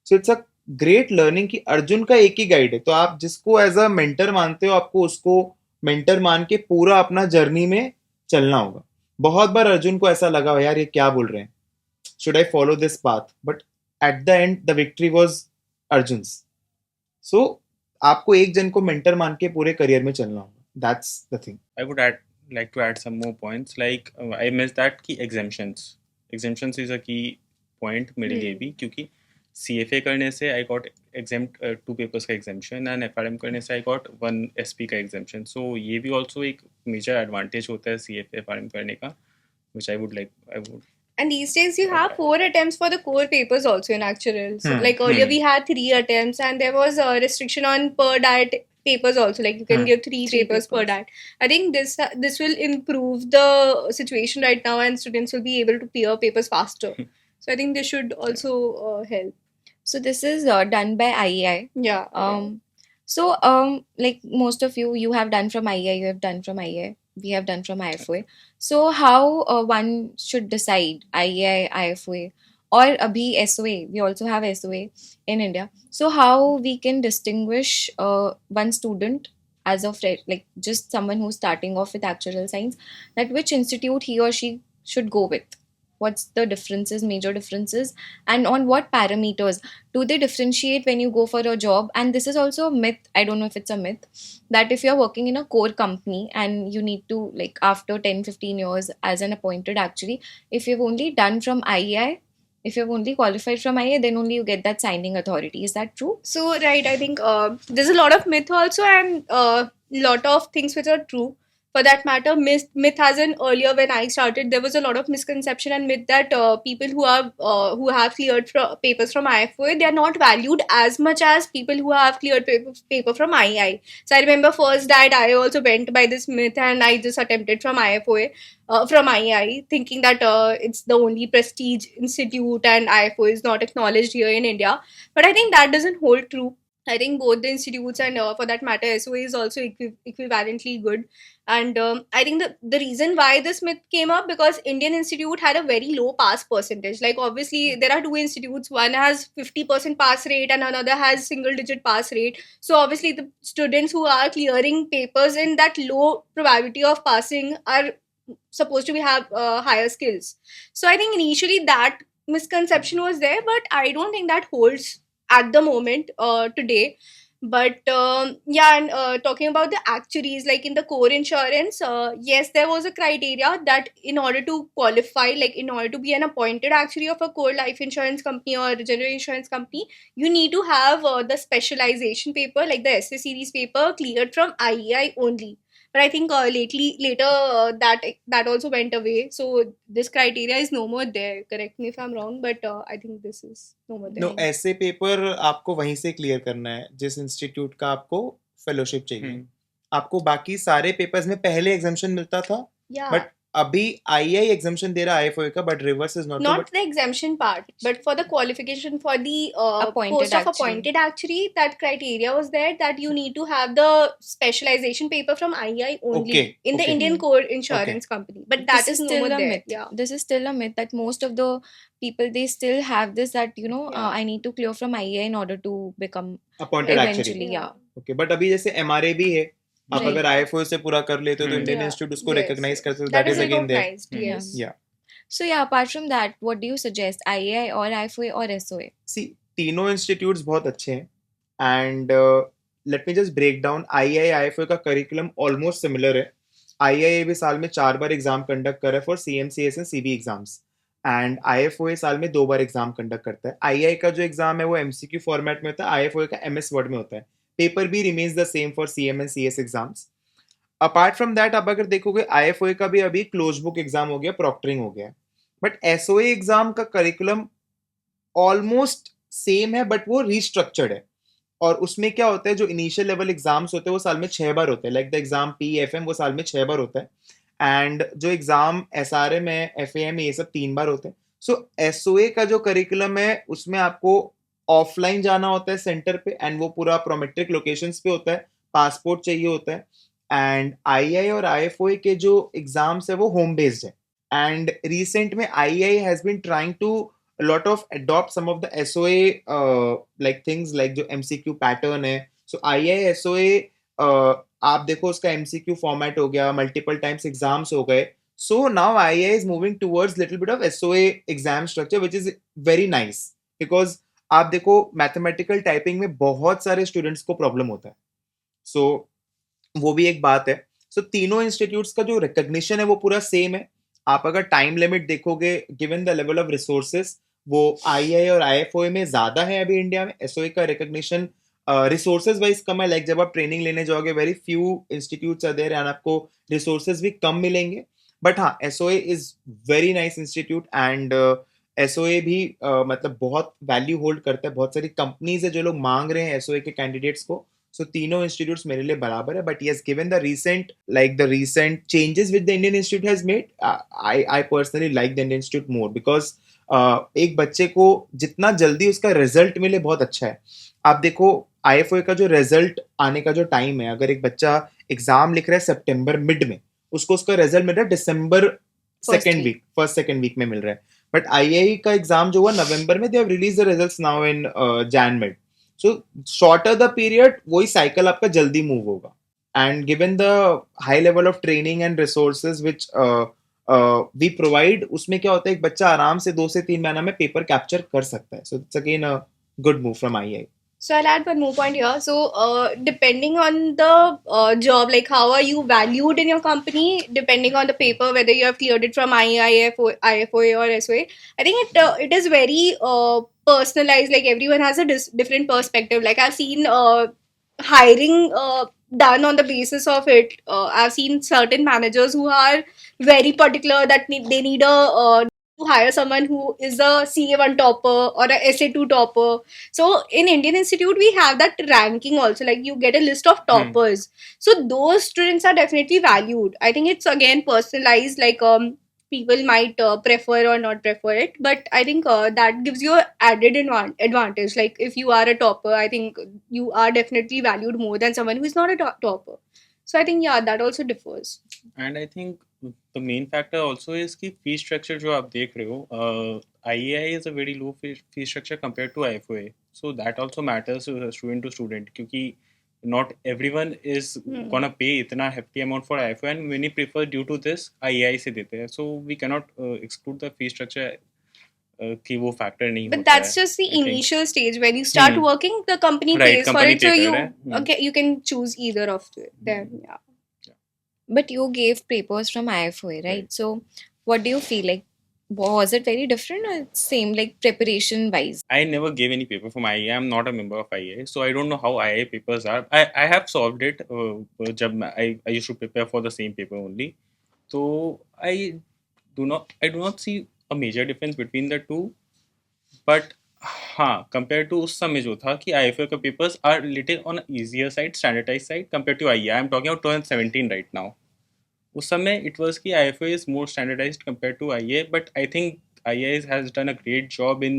So it's a great learning कि अर्जुन का एक ही गाइड है, तो आप जिसको एज अ मेंटर मानते हो आपको उसको मेंटर मान के पूरा अपना जर्नी में चलना होगा. बहुत बार अर्जुन को ऐसा लगा यार ये क्या बोल रहे हैं, should I follow this path, but at the end the victory was Arjun's. So आपको एक जन को मेंटर मान के पूरे करियर में चलना होगा. That's the thing. I would like to add some more points. Like I missed that key exemptions. Exemptions is a key point मेरे लिए भी, क्योंकि CFA करने से I got exempt 2 papers का exemption and FRM करने से I got 1 SP का exemption. So ये भी also एक major advantage होता है CFA FRM करने का, which I would. And these days you have 4 attempts for the core papers also in actual. So like earlier we had 3 attempts and there was a restriction on per diet papers also. Like you can give 3 papers per diet. I think this will improve the situation right now and students will be able to clear papers faster. So I think this should also help. So this is done by IEI. Yeah. So like most of you have done from IEI, you have done from IEI, we have done from IFOA. So how one should decide IEI, IFOA, or abhi SOA? We also have SOA in India. So how we can distinguish one student as of like just someone who's starting off with actuarial science, that which institute he or she should go with? What's the differences, major differences, and on what parameters do they differentiate when you go for a job? And this is also a myth, I don't know if it's a myth, that if you're working in a core company and you need to, like after 10-15 years as an appointed actuary, if you've only done from IEI, if you've only qualified from IEI, then only you get that signing authority. Is that true? So right, I think there's a lot of myth also and lot of things which are true. For that matter, myth as in earlier when I started, there was a lot of misconception and myth that people who have cleared papers from IFOA, they are not valued as much as people who have cleared paper from IEI. So I remember first that I also went by this myth and I just attempted from IFOA. From IEI, thinking that it's the only prestige institute and IFOA is not acknowledged here in India. But I think that doesn't hold true. I think both the institutes and for that matter SOA is also equivalently good. And I think the reason why this myth came up, because Indian Institute had a very low pass percentage. Like obviously there are 2 institutes, one has 50% pass rate and another has single digit pass rate. So obviously the students who are clearing papers in that low probability of passing are supposed to have higher skills. So I think initially that misconception was there, but I don't think that holds at the moment today. But yeah, and talking about the actuaries, like in the core insurance, yes, there was a criteria that in order to qualify, like in order to be an appointed actuary of a core life insurance company or general insurance company, you need to have the specialization paper, like the SS series paper, cleared from IEI only. But I think later that also went away. So this criteria is no more there. Correct me if I'm wrong, but I think this is no more there. No, ऐसे paper आपको वहीं से clear करना है जिस institute का आपको fellowship चाहिए। आपको बाकी सारे पेपर्स में पहले एग्जाम्शन मिलता था, Yeah. बट अभी आईआई एग्जाम्शन दे रहा है आईएफओए का, but reverse is not. Not the exemption part, but for the qualification for the Appointed post of actuary. appointed actuary, that criteria was there that you need to have the specialization paper from IEI only Okay, in the okay. Indian core insurance company. But that This is no still more a there. myth. Yeah. This is still a myth that most of the people, they still have this, that Yeah. I need to clear from IAI in order to become appointed actually. eventually, yeah. Okay, but अभी जैसे MRA भी है, आप Right. अगर आईएफओए से पूरा कर लेते हो तो इंडियन Yeah. इंस्टीट्यूट उसको Yes. रिकॉग्नाइज करते हो, That that is is again there. recognized. Mhm. Yes. या So yeah, apart from that, what do you suggest? IAI or IFOA or SOA? See, तीनों इंस्टीट्यूट्स बहुत अच्छे हैं, and let me just break down. आईआई IFOA का curriculum almost similar है। आईआई भी साल में 4 बार एग्जाम कंडक्ट कर रहा है for CMCS and CB exams, and IFOA साल में 2 बार एग्जाम कंडक्ट करता है। आईआई का जो एग्जाम है वो एमसीक्यू फॉर्मेट में होता है, आईएफओए का एमएस वर्ड में होता है। पेपर भी remains the same for CM and CS exams. Apart from that, आप अगर देखोगे आईएफओए का भी अभी क्लोज बुक एग्जाम हो गया, प्रॉक्टरिंग हो गया, बट एसओए एग्जाम का करिकुलम ऑलमोस्ट सेम है, बट वो रिस्ट्रक्चर्ड है। और उसमें क्या होता है, जो इनिशियल लेवल एग्जाम्स होते हैं वो साल में 6 बार होते हैं, लाइक द एग्जाम पीएफएम वो साल में 6 बार होता है, एंड जो एग्जाम एसआरएम है, एफएएम है, ये सब 3 बार होते हैं। सो एसओए का जो करिकुलम है उसमें आपको ऑफलाइन जाना होता है सेंटर पे, एंड वो पूरा प्रोमेट्रिक लोकेशंस पे होता है, पासपोर्ट चाहिए होता है। एंड आईआई और आईएफओए के जो एग्जाम्स है वो होम बेस्ड है, एंड रिसेंट में IAI has been trying to lot of adopt some of the SOA like things like जो MCQ pattern है। so II SOA आप देखो उसका MCQ format हो गया, multiple times exams हो गए, so now II is moving towards little bit of SOA exam structure which is very nice because आप देखो mathematical typing में बहुत सारे students को problem होता है, so वो भी एक बात है। so तीनों इंस्टीट्यूट्स का जो रिकॉग्निशन है वो पूरा सेम है। आप अगर टाइम लिमिट देखोगे, given the level of resources, वो आईआई और आईएफओए में ज्यादा है अभी इंडिया में। एसओए का रिकॉग्निशन रिसोर्सेज वाइज कम है, लाइक जब आप ट्रेनिंग लेने जाओगे very few institutes are there and आपको रिसोर्सेज भी कम मिलेंगे। बट हाँ, SOA is very nice institute, and SOA भी मतलब बहुत वैल्यू होल्ड करता है। बहुत सारी कंपनीज है जो लोग मांग रहे हैं एसओए के कैंडिडेट्स को। So तीनों इंस्टीट्यूट्स मेरे लिए बराबर है, but yes, given the recent changes which the Indian Institute has made, I personally like the Indian Institute more because एक बच्चे को जितना जल्दी उसका रिजल्ट मिले बहुत अच्छा है। आप देखो आईएफओए का जो रिजल्ट आने का जो टाइम है, अगर एक बच्चा एग्जाम लिख रहा है सितंबर मिड में, उसको उसका रिजल्ट मिल रहा है दिसंबर फर्स्ट सेकंड वीक में मिल रहा है। बट आईआई का एग्जाम जो हुआ नवंबर में, they have release the results now in Jain mid. So shorter the period, वही cycle आपका जल्दी move होगा, and given the high level of training and resources which we provide, उसमें क्या होता है, एक बच्चा आराम से 2 से 3 महीना में पेपर कैप्चर कर सकता है। So it's again a good move from IIA. So I'll add one more point here. So depending on the job, like how are you valued in your company, depending on the paper, whether you have cleared it from IFOA or SOA, I think it is very personalized. Like everyone has a different perspective. Like I've seen hiring done on the basis of it. I've seen certain managers who are very particular that they need to hire someone who is a CA1 topper or a SA2 topper. So in Indian Institute, we have that ranking also. Like you get a list of toppers. So those students are definitely valued. I think it's again personalized. Like people might prefer or not prefer it, but I think that gives you an added advantage. Like if you are a topper, I think you are definitely valued more than someone who is not a topper. So I think that also differs. And I think the main factor also is कि fee structure जो आप देख रहे हो, IAI is a very low fee structure compared to IFOA, so that also matters student to student, क्योंकि not everyone is gonna pay इतना hefty amount for IFOA, and many prefer due to this IAI से देते हैं, so we cannot exclude the fee structure कि वो factor नहीं But होता that's है, just the I think. initial stage. When you start Hmm. working, the company Right, pays for company it, so pay you कर रहा है. okay, you can choose either of them. Yeah. But you gave papers from IFOA, right? Right. So what do you feel like? Was it very different or same, like preparation wise? I never gave any paper from IIA. I'm not a member of IIA, so I don't know how IIA papers are. I have solved it. जब I used to prepare for the same paper only. So I do not see a major difference between the two. But हाँ, compared to उस समय जो था कि IFA के papers are little on a easier side, standardized side compared to IIA. I'm talking about 2017 right now. उस समय it was कि IFA is more standardized compared to IIA, but I think IIA has done a great job in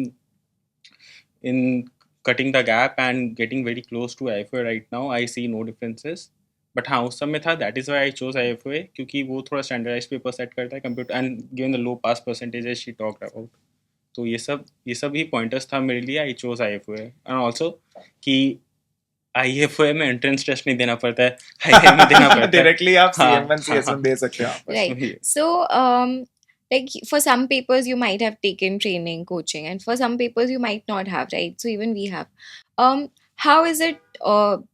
cutting the gap and getting very close to IFA right now. I see no differences. But हाँ उस समय था, that is why I chose IFA, क्योंकि वो थोड़ा standardized paper set करता है compared to, and given the low pass percentages she talked about. तो ये सब ही pointers था मेरे लिए. I chose IFA and also कि IFA में entrance test नहीं देना पड़ता है, IIA में देना पड़ता है. डायरेक्टली आप हाँ, CM1 हाँ, CS1 दे सकते हो आप बस. Right. Yeah. So, like for some papers you might have taken training, coaching, and for some papers you might not have, right? So even we have. How is it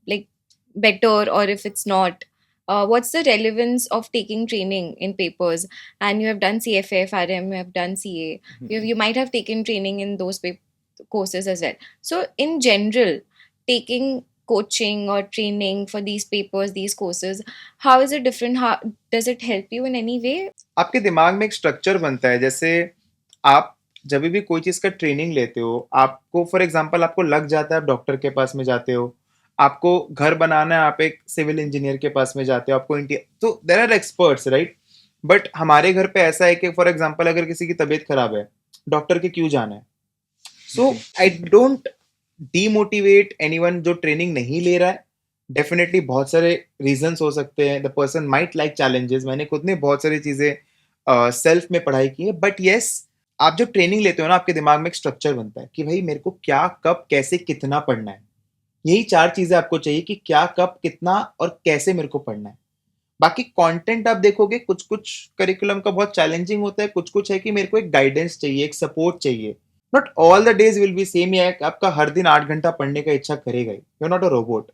like better, or if it's not? What's the relevance of taking training in papers? And you have done CFA, FRM, you have done CA. You might have taken training in those courses as well. So in general, taking coaching or training for these papers, these courses, how is it different? How does it help you in any way? आपके दिमाग में एक structure बनता है. जैसे आप जब भी कोई चीज का ट्रेनिंग लेते हो, आपको फॉर एग्जांपल आपको लग जाता है, आप डॉक्टर के पास में जाते हो, आपको घर बनाना है, आप एक सिविल इंजीनियर के पास में जाते हो, आपको तो there are experts, right? But हमारे घर पे ऐसा है कि फॉर एग्जांपल अगर किसी की तबीयत खराब है, डॉक्टर के क्यों जाना है? सो आई डोंट डीमोटिवेट एनीवन जो ट्रेनिंग नहीं ले रहा है. डेफिनेटली बहुत सारे रीजंस हो सकते हैं. The person might like challenges. मैंने खुद ने बहुत सारी चीजें सेल्फ में पढ़ाई की है. बट येस, आप जब ट्रेनिंग लेते हो ना, आपके दिमाग में एक स्ट्रक्चर बनता है कि भाई मेरे को क्या, कब, कैसे, कितना पढ़ना है. यही 4 चीजें आपको चाहिए कि क्या, कब, कितना और कैसे मेरे को पढ़ना है. बाकी कंटेंट आप देखोगे, कुछ कुछ करिकुलम का बहुत चैलेंजिंग होता है, कुछ कुछ है कि मेरे को एक गाइडेंस चाहिए, एक सपोर्ट चाहिए. Not all the days will be same. या आपका हर दिन 8 घंटा पढ़ने का इच्छा करेगा ही. You are not a robot.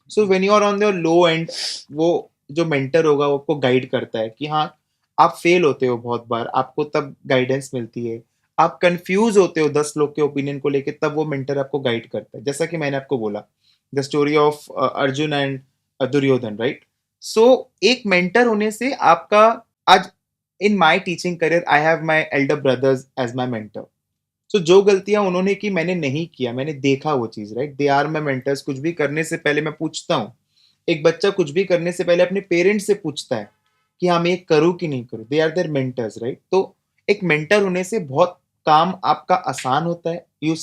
So when you are on the low end, वो जो मेंटर होगा वो आपको गाइड करता है कि हाँ आप फेल होते हो बहुत बार, आपको तब गाइडेंस मिलती है. आप कंफ्यूज होते हो 10 लोग के ओपिनियन को लेके, तब वो मेंटर आपको गाइड करता है. जैसा कि मैंने आपको बोला, the story of Arjun and Duryodhan, right? So एक मेंटर होने से आपका, आज in my teaching career I have my elder brothers as my mentor. So जो गलतियां उन्होंने की मैंने नहीं किया, मैंने देखा वो चीज, right? They are my mentors. कुछ भी करने से पहले मैं पूछता हूँ. एक बच्चा कुछ भी करने से पहले अपने पेरेंट्स से पूछता है कि हाँ मैं ये करूँ कि नहीं करूँ. They are their mentors, right? तो एक मेंटर होने से बहुत काम आपका आसान होता है. You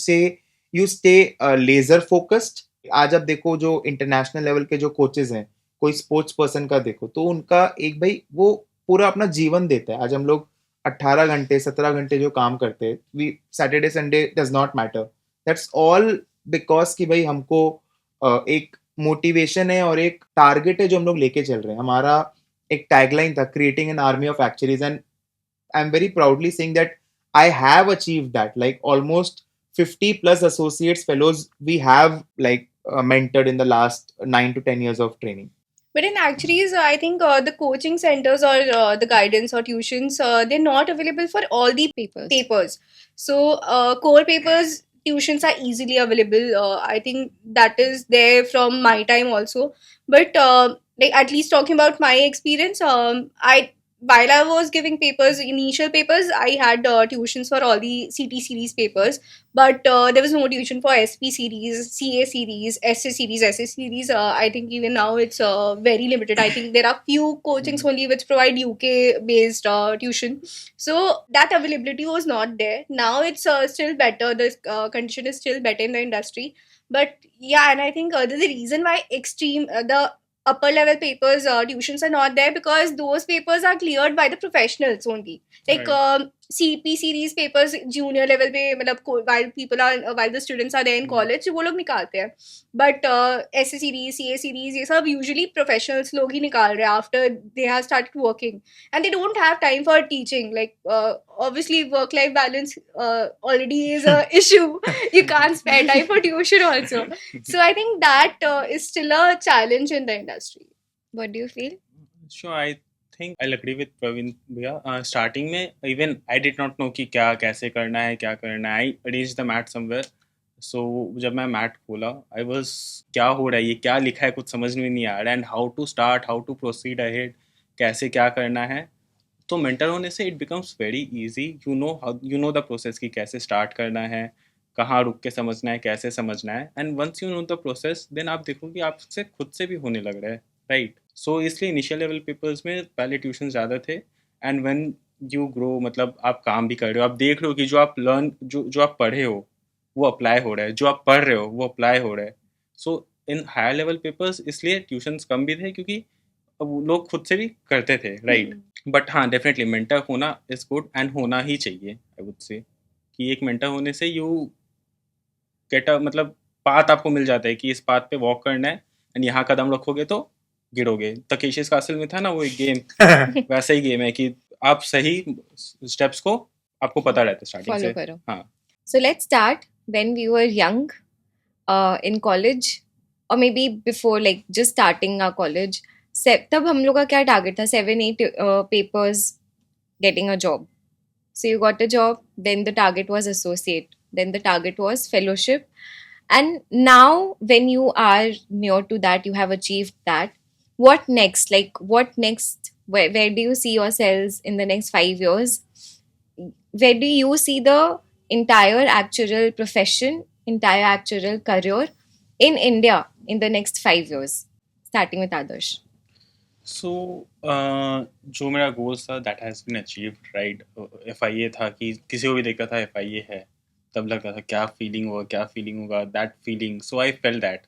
stay laser focused. आज आप देखो जो इंटरनेशनल लेवल के जो कोचेज हैं, कोई स्पोर्ट्स पर्सन का देखो, तो उनका एक भाई वो पूरा अपना जीवन देता है. आज हम लोग 18 घंटे 17 घंटे जो काम करते हैं, we Saturday Sunday does not matter. That's all because कि भाई हमको एक मोटिवेशन है और एक टारगेट है जो हम लोग लेके चल रहे हैं. हमारा एक टैगलाइन था, creating an army of एक्चुअलीज, and I am very proudly saying that I have achieved that. Like almost 50 plus associates fellows we have like mentored in the last 9 to 10 years of training. But in actuaries, I think the coaching centers or the guidance or tuitions, they're not available for all the papers. So core papers tuitions are easily available. I think that is there from my time also. But like at least talking about my experience, I while I was giving papers, initial papers, I had tuitions for all the CT series papers. But there was no tuition for SP series, CA series, SS series, SS series. I think even now it's very limited. I think there are few coachings only which provide UK based tuition. So that availability was not there. Now it's still better. The condition is still better in the industry. But yeah, and I think the reason why the upper level papers tuitions are not there because those papers are cleared by the professionals only. Like Right. CP series papers junior level पे मतलब while the students are there in college वो लोग निकालते हैं, but ऐसे series CA series ये सब usually professionals लोग ही निकाल रहे हैं after they have started working, and they don't have time for teaching. Like obviously work life balance already is a issue. You can't spare time for tuition also, so I think that is still a challenge in the industry. What do you feel? Sure, I think I'll agree with Praveen भैया. Starting में even I did not know कि क्या कैसे करना है क्या करना है. I reach the mat somewhere. So जब मैं मैट खोला आई वाज क्या हो रहा है, ये क्या लिखा है, कुछ समझ में नहीं आ रहा. And how to start, how to proceed ahead, कैसे क्या करना है. तो मेंटर होने से it becomes very easy. You know the process कि कैसे स्टार्ट करना है, कहाँ रुक के समझना है, कैसे समझना है. And once you know the process then आप देखो कि आपसे खुद से भी होने लग रहा है, राइट. सो इसलिए इनिशियल लेवल पेपर्स में पहले ट्यूशन ज़्यादा थे. एंड व्हेन यू ग्रो मतलब आप काम भी कर रहे हो, आप देख रहे हो कि जो आप पढ़े हो वो अप्लाई हो रहा है, जो आप पढ़ रहे हो वो अप्लाई हो रहा है. सो इन हायर लेवल पेपर्स इसलिए ट्यूशन्स कम भी थे क्योंकि अब वो लोग खुद से भी करते थे, राइट. बट हाँ, डेफिनेटली मेंटर होना इज गुड एंड होना ही चाहिए. आई वुड से कि एक मेंटर होने से यू गेट अ मतलब पाथ आपको मिल जाता है कि इस पाथ पे वॉक करना है. एंड यहाँ कदम रखोगे तो गिरोगे. तकेशीस कासल में था ना वो एक गेम, वैसा ही गेम है कि आप सही स्टेप्स को आपको पता रहता है स्टार्टिंग Follow से. करो. हाँ. So let's start when we were young, in college, or maybe before, like just starting our college. तब हम लोग का क्या टारगेट था? 7-8 papers, getting a job. So you got a job, then the target was associate, then the target was fellowship. And now, when you are near to that, you have achieved that. What next? Like, what next? Where do you see yourselves in the next 5 years? Where do you see the entire actual profession, entire actual career in India in the next 5 years? Starting with Adarsh. सो जो मेरा goals था that has been achieved, right. FIA था कि किसी को भी देखा था FIA है तब लगता था क्या फीलिंग होगा that feeling. So I fell that.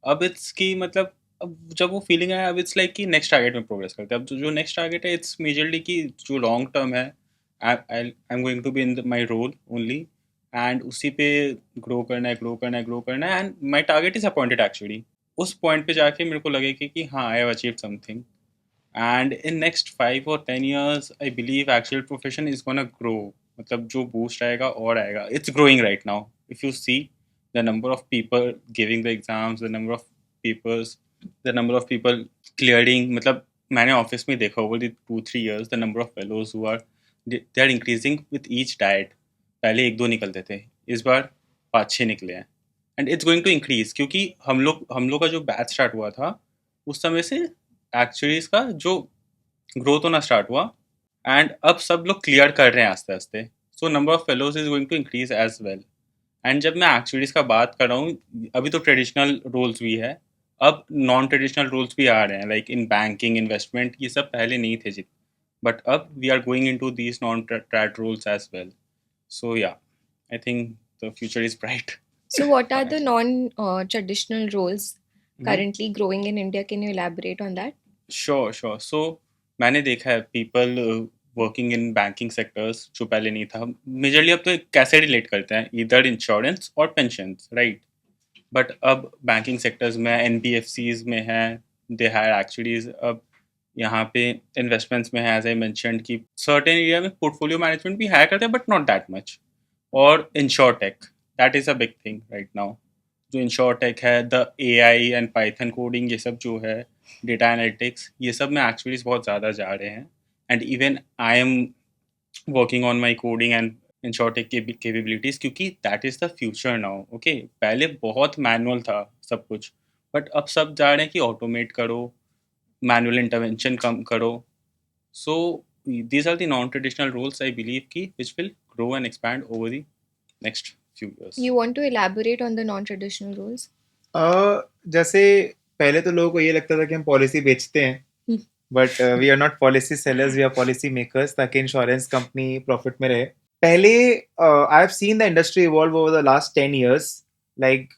अब इट्स की मतलब अब जब वो फीलिंग आया अब इट्स लाइक कि नेक्स्ट टारगेट में प्रोग्रेस करते हैं. अब जो नेक्स्ट टारगेट है इट्स मेजरली कि जो लॉन्ग टर्म है I am going to be in my role only and उसी पे ग्रो करना है. And my target is appointed actually. उस पॉइंट पे जाके मेरे को लगे कि हाँ I have achieved something. And in next 5 or 10 years, I believe actual profession is gonna grow. मतलब जो boost आएगा और आएगा. It's growing right now. If you see the number of people giving the exams, the number of people clearing. मतलब मैंने office में देखा over the 2-3 years, the number of fellows who are they are increasing with each diet. पहले 1-2 निकलते थे, इस बार 5-6 निकले हैं. And it's going to increase क्योंकि हम लोग का जो बैच स्टार्ट हुआ था उस समय से एक्चुअलीज का जो ग्रोथ होना स्टार्ट हुआ. एंड अब सब लोग क्लियर कर रहे हैं आस्ते आस्ते. So number of fellows is going to increase as well. And जब मैं एक्चुअलीज का बात कर रहा हूँ अभी तो ट्रेडिशनल रोल्स भी है, अब नॉन ट्रेडिशनल रोल्स भी आ रहे हैं लाइक इन बैंकिंग इन्वेस्टमेंट. ये सब पहले नहीं थे जित, बट अब we are going in to these non trade roles as well. So yeah I think the future is bright. So, what are the non-traditional roles currently growing in India? Can you elaborate on that? Sure. So मैंने देखा है people working in banking sectors जो पहले नहीं था. Majorly अब तो कैसे रिलेट करते हैं इधर इंश्योरेंस और पेंशन्स, राइट. बट अब बैंकिंग सेक्टर्स में NBFCs में है, दे हायर एक्चुअलीज. अब यहाँ पे इन्वेस्टमेंट्स में है एज आई मेंशन्ड कि सर्टेन एरिया में पोर्टफोलियो मैनेजमेंट भी हायर करते हैं बट नॉट दैट मच. और insurtech that is a big thing right now. जो इंश्योरटेक है, the AI and Python coding, ये सब जो है डेटा एनालिटिक्स, ये सब में एक्चुअली बहुत ज़्यादा जा रहे हैं. And even I am working on my coding and insurtech capabilities क्योंकि that is the future now. Okay, पहले बहुत मैनुअल था सब कुछ, बट अब सब जा रहे हैं कि ऑटोमेट करो, मैनुअल इंटरवेंशन कम करो. सो these are the non-traditional roles I believe ki which will grow and expand over the next few years. You want to elaborate on the non-traditional roles? जैसे पहले तो लोगों को ये लगता था कि हम पॉलिसी बेचते हैं, but we are not policy sellers, we are policy makers, ताकि इंश्योरेंस कंपनी प्रॉफिट में रहे. पहले I have seen the industry evolve over the last 10 years. Like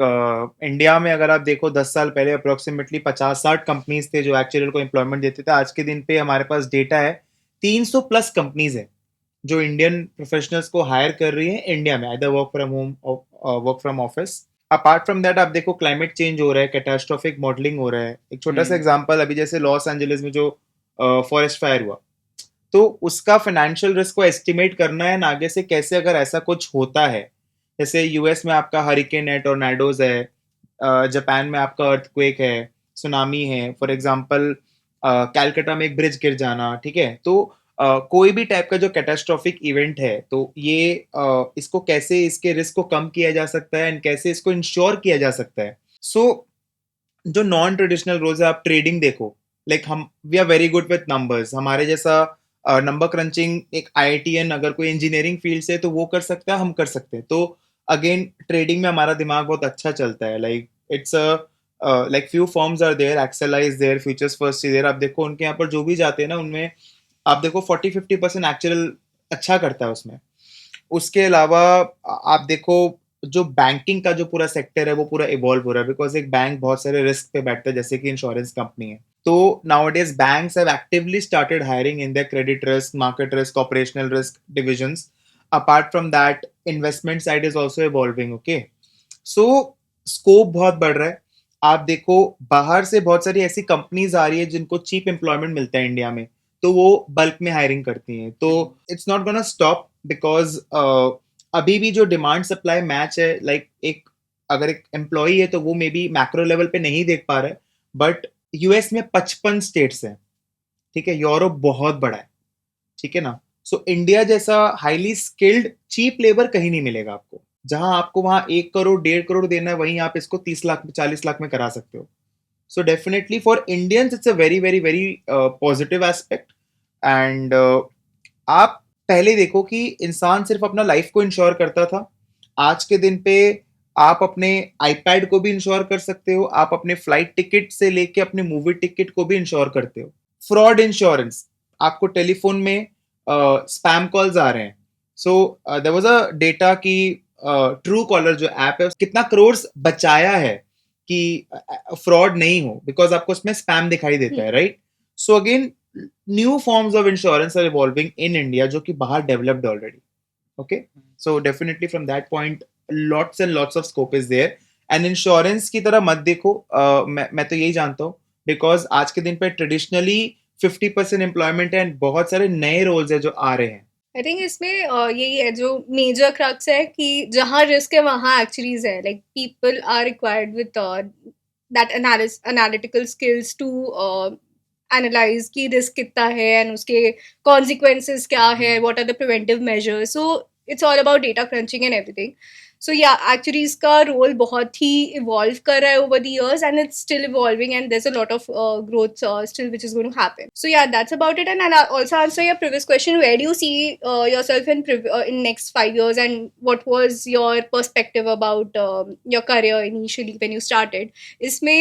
India में अगर आप देखो 10 साल पहले अप्रोक्सीमेटली 50-60 कंपनीज थे जो एक्चुअल को एम्प्लॉयमेंट देते थे. आज के दिन पे हमारे पास डेटा है 300 प्लस कंपनीज है जो इंडियन प्रोफेशनल्स को हायर कर रही है इंडिया में, आइदर वर्क फ्रॉम होम और work from office. Apart from that आप देखो क्लाइमेट चेंज हो रहा है, कैटास्ट्रोफिक मॉडलिंग हो रहा है। एक छोटा सा एग्जांपल, अभी जैसे लॉस एंजलिस में जो फॉरेस्ट फायर हुआ, तो उसका फाइनेंशियल रिस्क को एस्टिमेट करना है ना आगे से, कैसे अगर ऐसा कुछ होता है, जैसे यूएस में आपका हरिकेन है, टोर्नाडोज है, जापान में आपका अर्थक्वेक है, सुनामी है, फॉर एग्जांपल कैलकाटा में एक ब्रिज गिर जाना, ठीक है। तो कोई भी टाइप का जो कैटास्ट्रोफिक इवेंट है, तो ये इसको कैसे, इसके रिस्क को कम किया जा सकता है एंड कैसे इसको इंश्योर किया जा सकता है। सो जो नॉन ट्रेडिशनल रोल्स है, आप ट्रेडिंग देखो, लाइक हम we are very good with numbers, हमारे जैसा नंबर क्रंचिंग एक आईआईटीएन अगर कोई इंजीनियरिंग फील्ड से, तो वो कर सकता है, हम कर सकते हैं। तो अगेन ट्रेडिंग में हमारा दिमाग बहुत अच्छा चलता है, like it's like few forms are there, एक्सेला is there, Futures First is there. आप देखो उनके यहाँ पर जो भी जाते हैं ना, उनमें आप देखो 40-50% एक्चुअल अच्छा करता है उसमें। उसके अलावा आप देखो जो बैंकिंग का जो पूरा सेक्टर है वो पूरा इवॉल्व हो रहा है, बिकॉज एक बैंक बहुत सारे रिस्क पे बैठता है, जैसे कि इंश्योरेंस कंपनी है। तो nowadays banks have actively started hiring in their credit risk, market risk, operational risk divisions. Apart from that investment side is also evolving, okay. So scope बहुत बढ़ रहा है। आप देखो बाहर से बहुत सारी ऐसी कंपनीज आ रही है जिनको चीप एम्प्लॉयमेंट मिलता है इंडिया में, तो वो बल्क में हायरिंग करती हैं। तो it's not gonna stop, because अभी भी जो डिमांड सप्लाई मैच है, लाइक एक अगर एक एम्प्लॉय है तो वो मे बी मैक्रो लेवल पे नहीं देख पा रहा है, बट यूएस में 55 स्टेट्स हैं, ठीक है। यूरोप बहुत बड़ा है, ठीक है ना। सो इंडिया जैसा हाईली स्किल्ड चीप लेबर कहीं नहीं मिलेगा आपको। जहां आपको वहां 1 करोड़ 1.5 करोड़ देना है, वहीं आप इसको 30 लाख 40 लाख में करा सकते हो। So definitely for Indians it's a very very very positive aspect. And आप पहले देखो कि इंसान सिर्फ अपना लाइफ को इंश्योर करता था, आज के दिन पे आप अपने आईपैड को भी इंश्योर कर सकते हो, आप अपने फ्लाइट टिकट से लेके अपने मूवी टिकट को भी इंश्योर करते हो। फ्रॉड इंश्योरेंस, आपको टेलीफोन में स्पैम कॉल्स आ रहे हैं। So there was a data कि ट्रू कॉलर जो ऐप है कितना करोड़ बचाया है कि फ्रॉड नहीं हो, बिकॉज आपको उसमें स्पैम दिखाई देता है, right. So again new forms of insurance are evolving in India, जो कि बाहर developed already, okay. So definitely from that point lots and lots of scope is there. And insurance की तरह मत देखो, मैं तो यही जानता हूँ, बिकॉज आज के दिन पे ट्रेडिशनली 50% एम्प्लॉयमेंट है एंड बहुत सारे नए रोल्स है जो आ रहे हैं। आई थिंक इसमें यही है जो मेजर क्रक्स है कि जहाँ रिस्क है वहाँ एक्चुअलीज है, like people are required with that analytical skills to analyse की रिस्क कितना है एंड उसके कॉन्सिक्वेंसेस क्या है, what are the preventive measures. So it's all about data crunching and everything. So yeah actually इसका रोल बहुत ही evolve कर रहा है over the years and it's still evolving and there's a lot of growth still which is going to happen. So yeah, that's about it. And I'll also answer your previous question, where do you see yourself in next 5 years, and what was your perspective about your career initially when you started? Isme,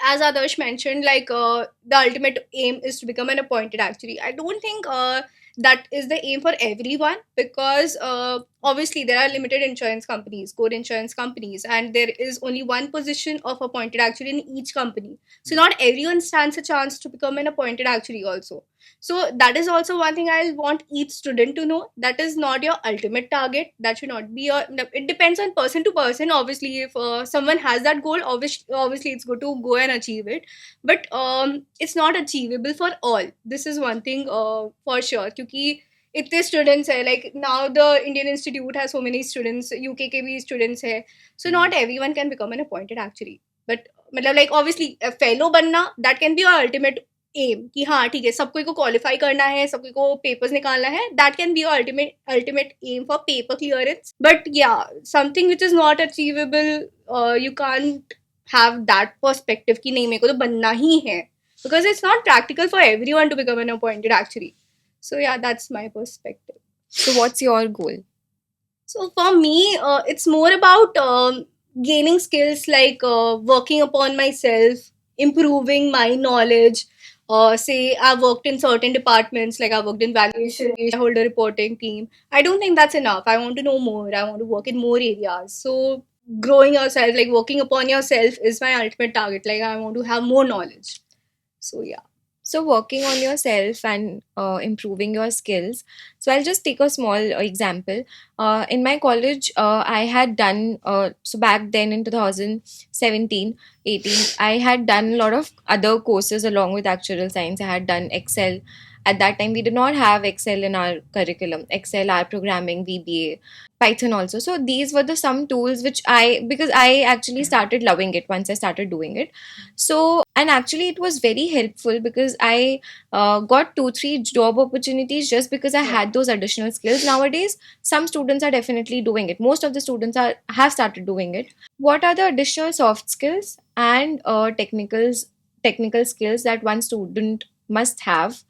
as Adarsh mentioned, like the ultimate aim is to become an appointed actuary. I don't think that is the aim for everyone, because obviously there are limited insurance companies, core insurance companies, and there is only one position of appointed actuary in each company. So not everyone stands a chance to become an appointed actuary also. So that is also one thing I want each student to know. That is not your ultimate target. That should not be your. It depends on person to person. Obviously, if someone has that goal, obviously it's good to go and achieve it. But it's not achievable for all. This is one thing for sure. क्योंकि इतने students है, like now the Indian institute has so many students, UK के भी students है. So not everyone can become an appointed actually. But मतलब like obviously fellow बनना, that can be your ultimate M कि हाँ ठीक है, सबको को क्वालिफाई करना है, सबको को पेपर्स निकालना है. That can be your ultimate aim for paper clearance. But yeah something which is not achievable, you can't have that perspective कि नहीं मेरे को तो बनना ही है, because it's not practical for everyone to become an appointed actuary. So yeah, that's my perspective. So what's your goal? So for me, it's more about gaining skills, like working upon myself, improving my knowledge. Say I've worked in certain departments, like I've worked in valuation, shareholder reporting team. I don't think that's enough. I want to know more. I want to work in more areas. So growing yourself, like working upon yourself, is my ultimate target. Like I want to have more knowledge. So yeah. So, working on yourself and improving your skills. So, I'll just take a small example. In my college, I had done, so back then in 2017, 18, I had done a lot of other courses along with actuarial science. I had done Excel. At that time, we did not have Excel in our curriculum. Excel, R programming, VBA, Python also. So these were the some tools which because I actually started loving it once I started doing it. So, and actually it was very helpful because I got 2 3 job opportunities just because I had those additional skills. Nowadays some students are definitely doing it. Most of the students are have started doing it. What are the additional soft skills and technical skills that one student must have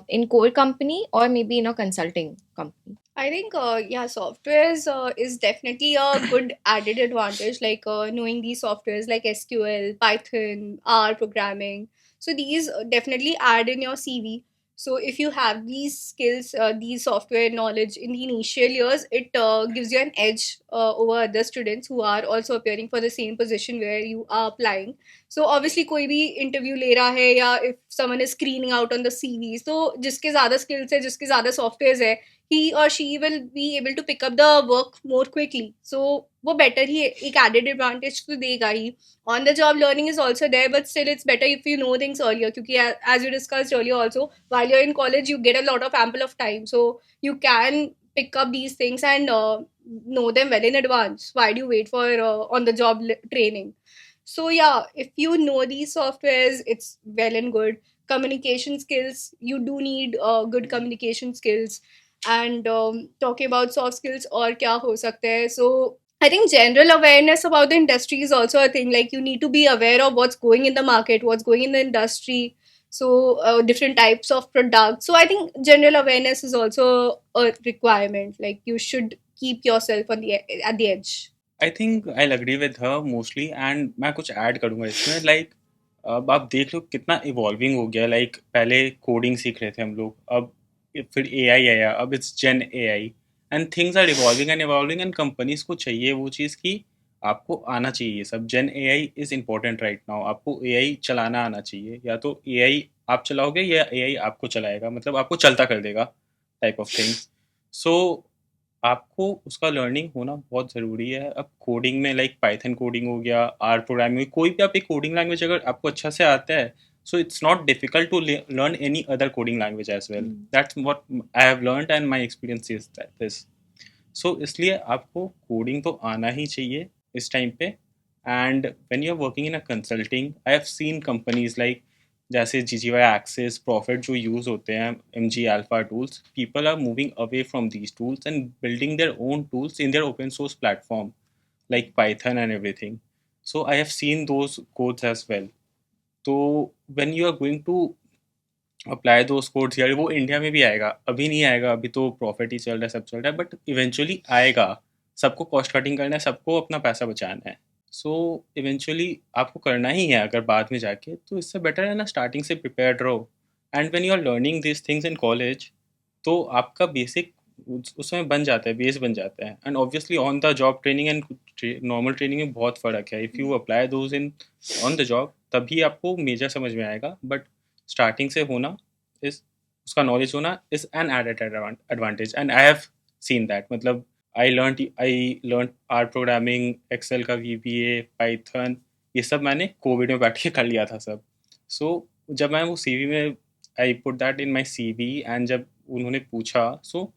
in core company or maybe in a consulting company? I think, yeah, softwares is definitely a good added advantage, like knowing these softwares like SQL, Python, R programming. So these definitely add in your CV. So if you have these skills, these software knowledge in the initial years, it gives you an edge over other students who are also appearing for the same position where you are applying. So obviously कोई भी interview ले रहा है या if someone is screening out on the CV, so जिसके ज़्यादा skills है, जिसके ज़्यादा softwares है, he or she will be able to pick up the work more quickly. So वो better ही एक added advantage तो देगा ही. On the job learning is also there, but still it's better if you know things earlier. क्योंकि as you discussed earlier also, while you're in college, you get a lot of ample of time, so you can pick up these things and know them well in advance. Why do you wait for on the job training? So yeah, if you know these softwares, it's well and good. Communication skills, you do need good communication skills. And talking about soft skills, or kya ho sakta hai? So I think general awareness about the industry is also a thing. Like you need to be aware of what's going in the market, what's going in the industry. So different types of products. So I think general awareness is also a requirement. Like you should keep yourself on the at the edge. I think I agree with her mostly and मैं कुछ add करूँगा इसमें like अब आप देख लो कितना evolving हो गया लाइक पहले कोडिंग सीख रहे थे हम लोग अब फिर एआई आया अब it's gen AI and things are evolving and companies को चाहिए वो चीज़ की आपको आना चाहिए ये सब Gen AI is important right now आपको एआई चलाना आना चाहिए या तो एआई आप चलाओगे या एआई आपको चलाएगा मतलब आपको चलता कर देगा टाइप ऑफ थिंग्स सो आपको उसका लर्निंग होना बहुत ज़रूरी है अब कोडिंग में लाइक पाइथन कोडिंग हो गया आर प्रोग्रामिंग कोई भी आप एक कोडिंग लैंग्वेज अगर आपको अच्छा से आता है so it's not difficult to learn any other coding language as well that's what I have learned and my experience is that this so इसलिए आपको कोडिंग तो आना ही चाहिए इस टाइम पे and when you are working in a consulting I have seen companies like जैसे GGY Axis Prophet जो use होते हैं MG Alfa tools people are moving away from these tools and building their own tools in their open source platform like Python and everything. So I have seen those codes as well. तो when you are going to apply those codes यार वो India में भी आएगा अभी नहीं आएगा अभी तो प्रॉफिट ही चल रहा है सब चल रहा है बट इवेंचुअली आएगा सबको कॉस्ट कटिंग करना है सबको अपना पैसा बचाना है सो इवेंचुअली आपको करना ही है अगर बाद में जाके तो इससे बेटर है ना स्टार्टिंग से प्रिपेयर्ड रहो and when you are learning this things in college तो आपका बेसिक उसमें बन जाता है बेस बन जाता है and obviously on the job training and normal training में बहुत फ़र्क है if you apply those in on the job तभी आपको मेजर समझ में आएगा बट स्टार्टिंग से होना इस उसका नॉलेज होना is an added advantage and I have seen that मतलब I learn R programming Excel का VBA पाइथन ये सब मैंने कोविड में बैठ के कर लिया था सब सो जब मैं वो CV में I put that in my CV and जब उन्होंने पूछा सो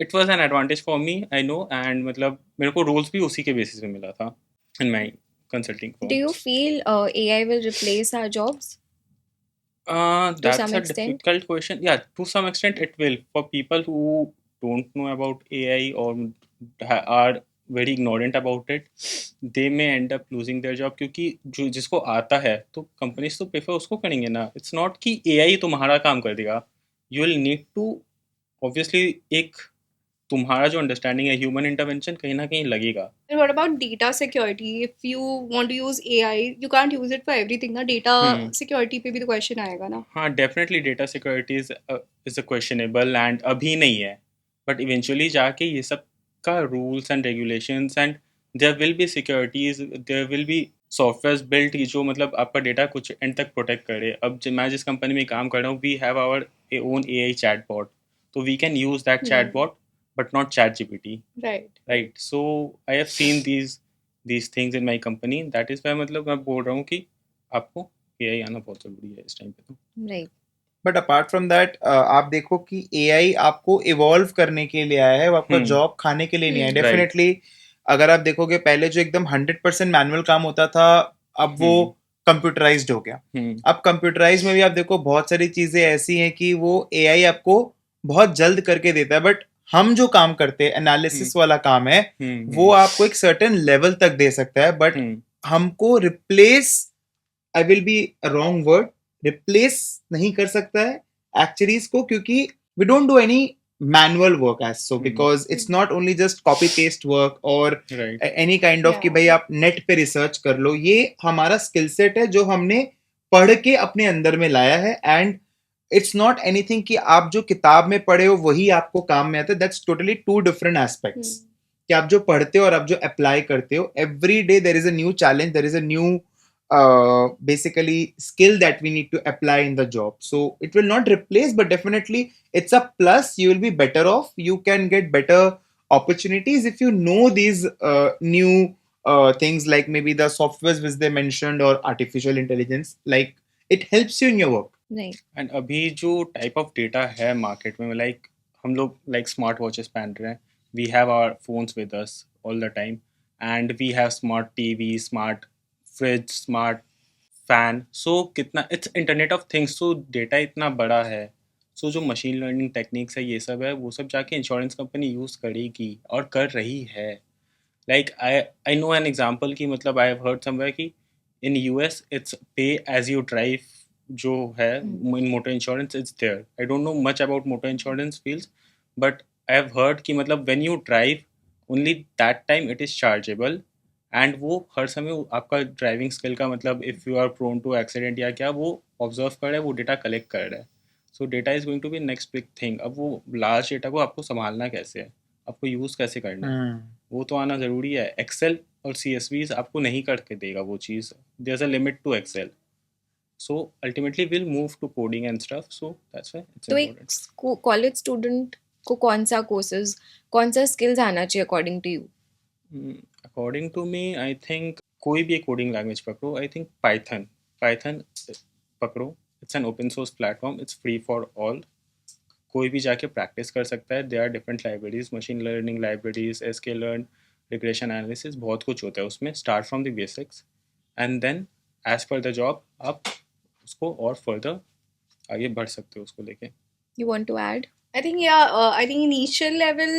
it was an advantage for me I know and मतलब मेरे को रोल्स भी उसी के बेसिस पे मिला था in my consulting Do firm you feel AI will replace our jobs to that's some a extent? difficult question yeah to some extent it will for people who don't know about AI or are very ignorant about it they may end up losing their job क्योंकि जो जिसको आता है तो companies तो prefer उसको करेंगे ना इट्स नॉट कि AI तुम्हारा काम कर देगा you will need to obviously एक तुम्हारा जो अंडरस्टैंडिंग है ह्यूमन इंटरवेंशन कहीं ना कहीं लगेगा And what about data security? If you want to use AI, you can't use it for everything. ना data security पे भी तो question आएगा ना. हाँ definitely data security is a questionable and अभी नहीं है बट इवेंचुअली जाके ये सब का rules and regulations and there will be securities there will be software built जो मतलब आपका डेटा कुछ एंड तक प्रोटेक्ट करे. अब मैं जिस कंपनी में काम कर रहा हूँ, we have our own AI chatbot, तो we can use that chatbot but not chat GPT, Right. Right. So I have seen these things in my company. That is why मतलब मैं बोल रहा हूँ कि आपको AI आना बहुत ज़रूरी है इस टाइम पे. तो Right. But apart from that आप देखो कि एआई आपको इवॉल्व करने के लिए आया है, वो आपका जॉब खाने के लिए नहीं आया. Right. डेफिनेटली अगर आप देखोगे पहले जो एकदम 100% मैनुअल काम होता था, अब वो कंप्यूटराइज्ड हो गया. अब कंप्यूटराइज में भी आप देखो बहुत सारी चीजें ऐसी हैं कि वो एआई आपको बहुत जल्द करके देता है, बट हम जो काम करते हैं एनालिसिस वाला काम है, वो आपको एक सर्टेन लेवल तक दे सकता है, बट हमको replace, I will be wrong word, replace नहीं कर सकता है एक्चुअलीज को, क्योंकि we don't do any manual work as so, because it's not only just copy paste work और Right. एनी काइंड ऑफ कि Yeah. भाई आप नेट पे रिसर्च कर लो. ये हमारा स्किल सेट है जो हमने पढ़ के अपने अंदर में लाया है, एंड इट्स नॉट एनीथिंग कि आप जो किताब में पढ़े हो वही आपको काम में आता है. That's totally two different aspects. कि आप जो पढ़ते हो और आप जो अप्लाई करते हो, every day there is a new challenge, there is a new basically skill that we need to apply in the job. So it will not replace, but definitely it's a plus. You will be better off. You can get better opportunities if you know these new things, like maybe the softwares which they mentioned or artificial intelligence. Like it helps you in your work. Right. And अभी जो type of data है market में, like हम लोग like smart watches पहन रहे हैं, we have our phones with us all the time, and we have smart TV, smart fridge, smart fan. So कितना it's internet of things. So data इतना बड़ा है. सो जो मशीन लर्निंग टेक्निक्स है, ये सब है, वो सब जाके इंश्योरेंस कंपनी यूज़ करेगी और कर रही है. Like I know an example कि मतलब आई हैव हर्ड समवेयर कि in US it's pay as you drive जो है in motor insurance, it's there. I don't know much about motor insurance fields, but I have heard कि मतलब when you drive only that time it is chargeable, and वो हर समय आपका driving skill का मतलब if you are prone to accident या क्या, वो ऑब्जर्व कर रहा है, वो डेटा कलेक्ट कर रहा है. So data is going to be next big thing. अब वो लार्ज डेटा को आपको संभालना कैसे है, आपको यूज़ कैसे करना है, वो तो आना ज़रूरी है. एक्सेल और CSVs आपको नहीं करके देगा वो चीज़. There is a limit to excel. So ultimately we'll move to coding and stuff. So that's why it's तो एक important. कॉलेज स्टूडेंट को कौन सा कोर्सेज, कौन सा स्किल्स आना चाहिए according to you? According to me, I think कोई भी कोडिंग लैंग्वेज पकड़ो. I think Python पकड़ो. It's an open source platform. It's free for all. कोई भी जाके प्रैक्टिस कर सकता है. There are different libraries, machine learning libraries, sklearn, regression analysis, बहुत कुछ होता है उसमें. Start from the basics and then as per the job आप उसको और फर्दर आगे बढ़ सकते हो उसको लेके. You want to add? I think I think initial level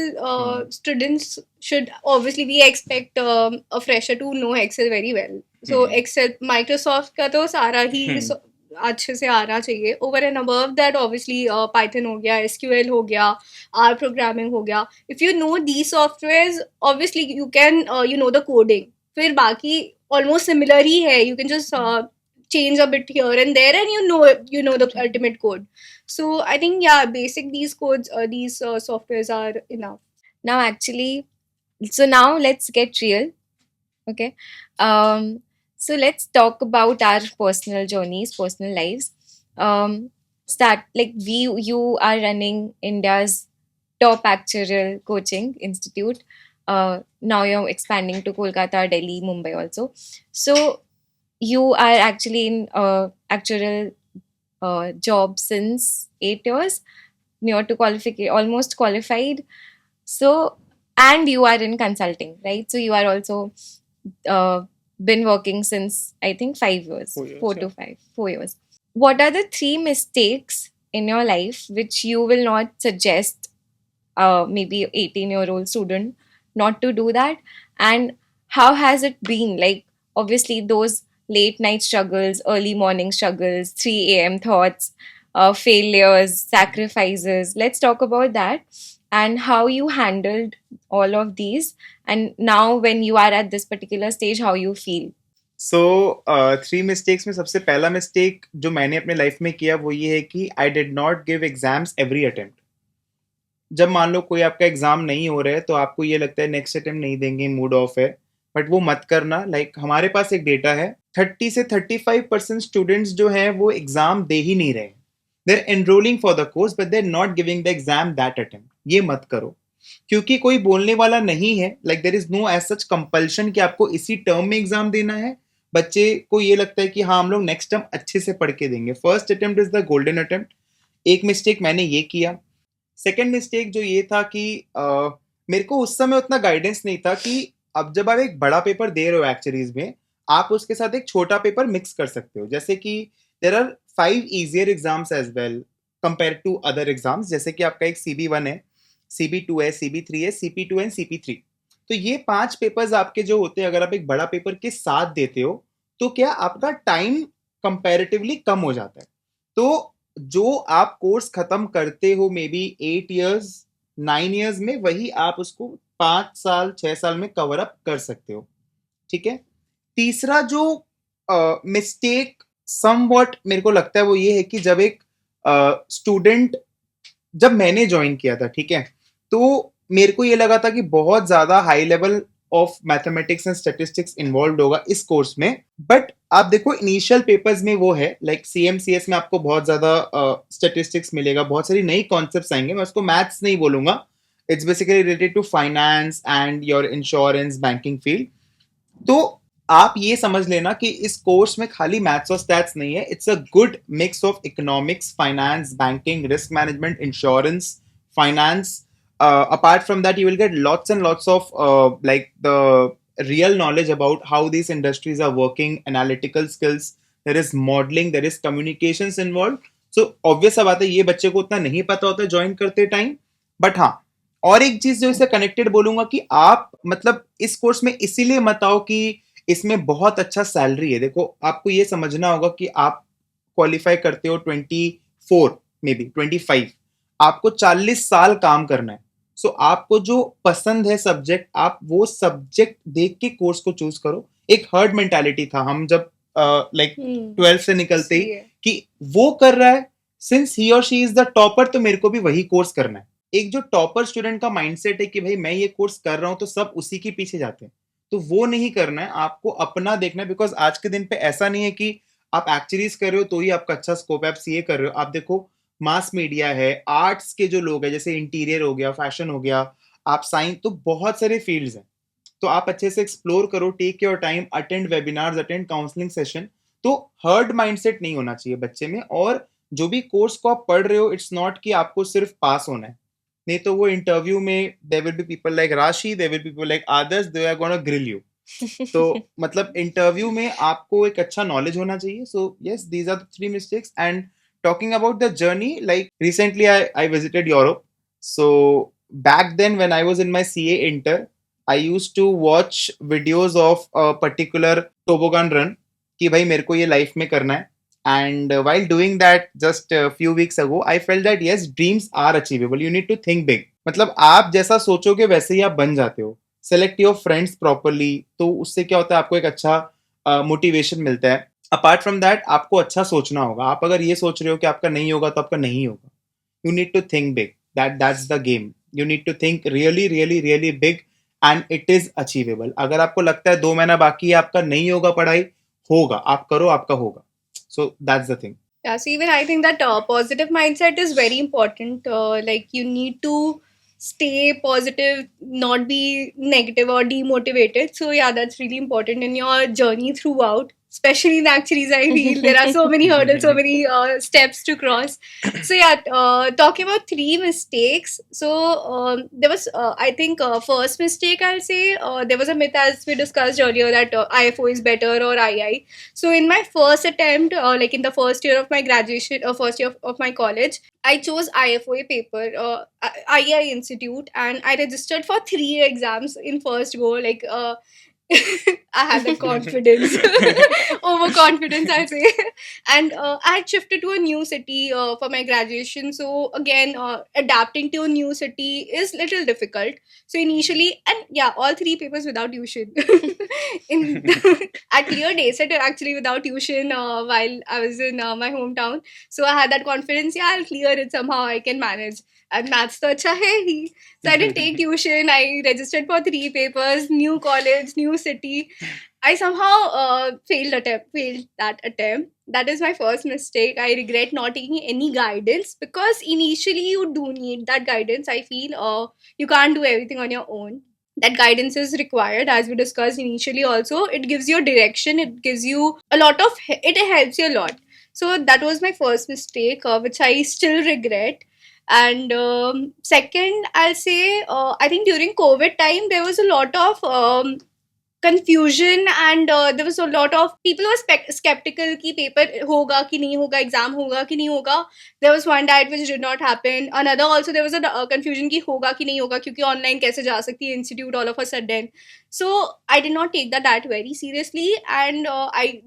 students should obviously we expect a fresher to know Excel very well. So Excel, Microsoft का तो सारा ही अच्छे से आना चाहिए. Over and above that, obviously Python हो गया, SQL हो गया, R programming हो गया. If you know these softwares, obviously you can you know the coding. फिर बाकी almost similar ही है. You can just change a bit here and there, and you know the ultimate code. So I think basic these codes, these softwares are enough. Now actually, so now let's get real. Okay. So let's talk about our personal journeys, personal lives. Start like you are running India's top actuarial coaching institute. Now you're expanding to Kolkata, Delhi, Mumbai also. So you are actually in actuarial job since 8 years, near to almost qualified. So, and you are in consulting, right? So you are also been working since I think 5 years, 4 to 5, 4 years. What are the 3 mistakes in your life which you will not suggest maybe 18-year-old student not to do that? And how has it been? Like obviously those late night struggles, early morning struggles, 3 a.m. thoughts, failures, sacrifices. Let's talk about that and how you handled all of these. And now when you are at this particular stage, how you feel. So 3 mistakes में सबसे पहला mistake जो मैंने अपने life में किया वो ये है कि आई did not give exams every attempt. जब मान लो कोई आपका एग्जाम नहीं हो रहा है तो आपको ये लगता है नेक्स्ट अटेम्प्ट नहीं देंगे, मूड ऑफ है, बट वो मत करना. लाइक हमारे पास एक डेटा है, 30 से 35% स्टूडेंट्स जो हैं वो एग्जाम दे ही नहीं रहे. They're enrolling for the course but they're not giving the exam that attempt. ये मत करो, क्योंकि कोई बोलने वाला नहीं है. Like there is no as such compulsion कि आपको इसी टर्म में एग्जाम देना है. बच्चे को ये लगता है कि हाँ हम लोग नेक्स्ट टर्म अच्छे से पढ़ के देंगे. First attempt is the golden attempt. एक मिस्टेक मैंने ये किया. सेकेंड मिस्टेक जो ये था कि मेरे को उस समय उतना गाइडेंस नहीं था कि अब जब आप एक बड़ा पेपर दे रहे हो एक्चुअलीज में, आप उसके साथ एक छोटा पेपर मिक्स कर सकते हो. जैसे कि there are 5 easier exams as well compare to other exams. जैसे कि आपका एक CB1 है, CB2 है, CB3 है, CP2 एंड CP3. तो ये 5 पेपर्स आपके जो होते हैं, अगर आप एक बड़ा पेपर के साथ देते हो तो क्या आपका टाइम कंपैरेटिवली कम हो जाता है. तो जो आप कोर्स खत्म करते हो मे बी 8 years 9 years में, वही आप उसको 5 साल 6 साल में कवर अप कर सकते हो. ठीक है. तीसरा जो मिस्टेक समवॉट मेरे को लगता है वो ये है कि जब एक स्टूडेंट, जब मैंने ज्वाइन किया था, ठीक है, तो मेरे को ये लगा था कि बहुत ज्यादा high level of mathematics and statistics involve होगा इस कोर्स में. बट आप देखो इनिशियल पेपर्स में वो है, लाइक CMCS में आपको बहुत ज्यादा स्टैटिस्टिक्स मिलेगा, बहुत सारी नई कॉन्सेप्ट्स आएंगे. मैं उसको मैथ्स नहीं बोलूंगा, it's basically related to finance and your insurance banking field. तो आप ये समझ लेना कि इस कोर्स में खाली मैथ्स और स्टैट्स नहीं है. It's a good mix of economics, finance, banking, risk management, insurance, finance. Apart from that, you will get lots and lots of like the real knowledge about how these industries are working, analytical skills. There is modeling, there is communications involved. So obvious सा बात है, ये बच्चे को उतना नहीं पता होता ज्वाइन करते टाइम. बट हाँ, और एक चीज जो इससे कनेक्टेड बोलूंगा कि आप मतलब इस कोर्स में इसीलिए मत आओ कि इसमें बहुत अच्छा सैलरी है. देखो आपको ये समझना होगा कि आप क्वालिफाई करते हो 24 मे बी 25, आपको 40 साल काम करना है. सो आपको जो पसंद है सब्जेक्ट, आप वो सब्जेक्ट देख के कोर्स को चूज करो. एक हर्ड मेंटालिटी था हम जब लाइक 12 से निकलते ही कि वो कर रहा है, सिंस ही और शी इज द टॉपर, तो मेरे को भी वही कोर्स करना है. एक जो टॉपर स्टूडेंट का माइंडसेट है कि भाई मैं ये कोर्स कर रहा हूं तो सब उसी के पीछे जाते हैं, तो वो नहीं करना है. आपको अपना देखना है, बिकॉज आज के दिन पे ऐसा नहीं है कि आप एक्चुअलीज कर रहे हो तो ही आपका अच्छा स्कोप है, आप CA कर रहे हो. आप देखो मास मीडिया है, आर्ट्स के जो लोग हैं, जैसे इंटीरियर हो गया, फैशन हो गया, आप साइंस, तो बहुत सारे फील्ड्स हैं. तो आप अच्छे से एक्सप्लोर करो, take your time, attend webinars, attend counselling session. तो हर्ड माइंडसेट नहीं होना चाहिए बच्चे में. और जो भी कोर्स को आप पढ़ रहे हो, इट्स नॉट कि आपको सिर्फ पास होना है. नहीं तो वो इंटरव्यू में there will be people like Rashi, there will be people like Adarsh, they are gonna grill you. तो मतलब इंटरव्यू में आपको एक अच्छा नॉलेज होना चाहिए. So yes, these are the 3 mistakes. And talking about the journey, like recently I visited Europe. So back then when I was in my CA inter, I used to watch videos of a particular toboggan run कि भाई मेरे को ये life में करना है. And while doing that just a few weeks ago, I felt that yes, dreams are achievable. You need to think big. मतलब आप जैसा सोचोगे वैसे ही आप बन जाते हो. Select your friends properly. तो उससे क्या होता है, आपको एक अच्छा मोटिवेशन मिलता है. अपार्ट फ्रॉम दैट आपको अच्छा सोचना होगा. आप अगर ये सोच रहे हो कि आपका नहीं होगा तो आपका नहीं होगा. You need to think big. That's the game. You need to think really really really big and it is achievable. अगर आपको लगता है 2 महीना बाकी है, आपका नहीं होगा पढ़ाई, होगा. आप करो, आपका होगा. So that's the thing. Yeah, so even I think that positive mindset is very important. Like you need to stay positive, not be negative or demotivated. So yeah, that's really important in your journey throughout. Especially in actuaries, I feel there are so many hurdles, so many steps to cross. So yeah, talking about 3 mistakes. So there was, I think, first mistake I'll say, there was a myth as we discussed earlier that IFO is better or II. So in my first attempt, like in the first year of my graduation, first year of my college, I chose IFOA paper, IEI Institute, and I registered for 3 exams in first go. Like I had the confidence, overconfidence, I say, And I had shifted to a new city for my graduation. So again, adapting to a new city is little difficult. So initially, and yeah, all three papers without tuition. In I cleared ACET actually without tuition while I was in my hometown. So I had that confidence. Yeah, I'll clear it somehow. I can manage. And maths to acha hai hi. So I didn't take tuition. I registered for three papers, new college, new city. I somehow failed that attempt. That is my first mistake. I regret not taking any guidance because initially you do need that guidance. I feel you can't do everything on your own. That guidance is required, as we discussed initially. Also, it gives you a direction. It gives you a lot of. It helps you a lot. So that was my first mistake, which I still regret. And second, I'll say I think during COVID time there was a lot of confusion, and there was a lot of people were skeptical ki paper hoga ki nahi hoga, exam hoga ki nahi hoga. There was one diet which did not happen. Another also there was a confusion ki hoga ki nahi hoga, kyunki online kaise ja sakti hai institute all of a sudden. So I did not take that diet very seriously, and I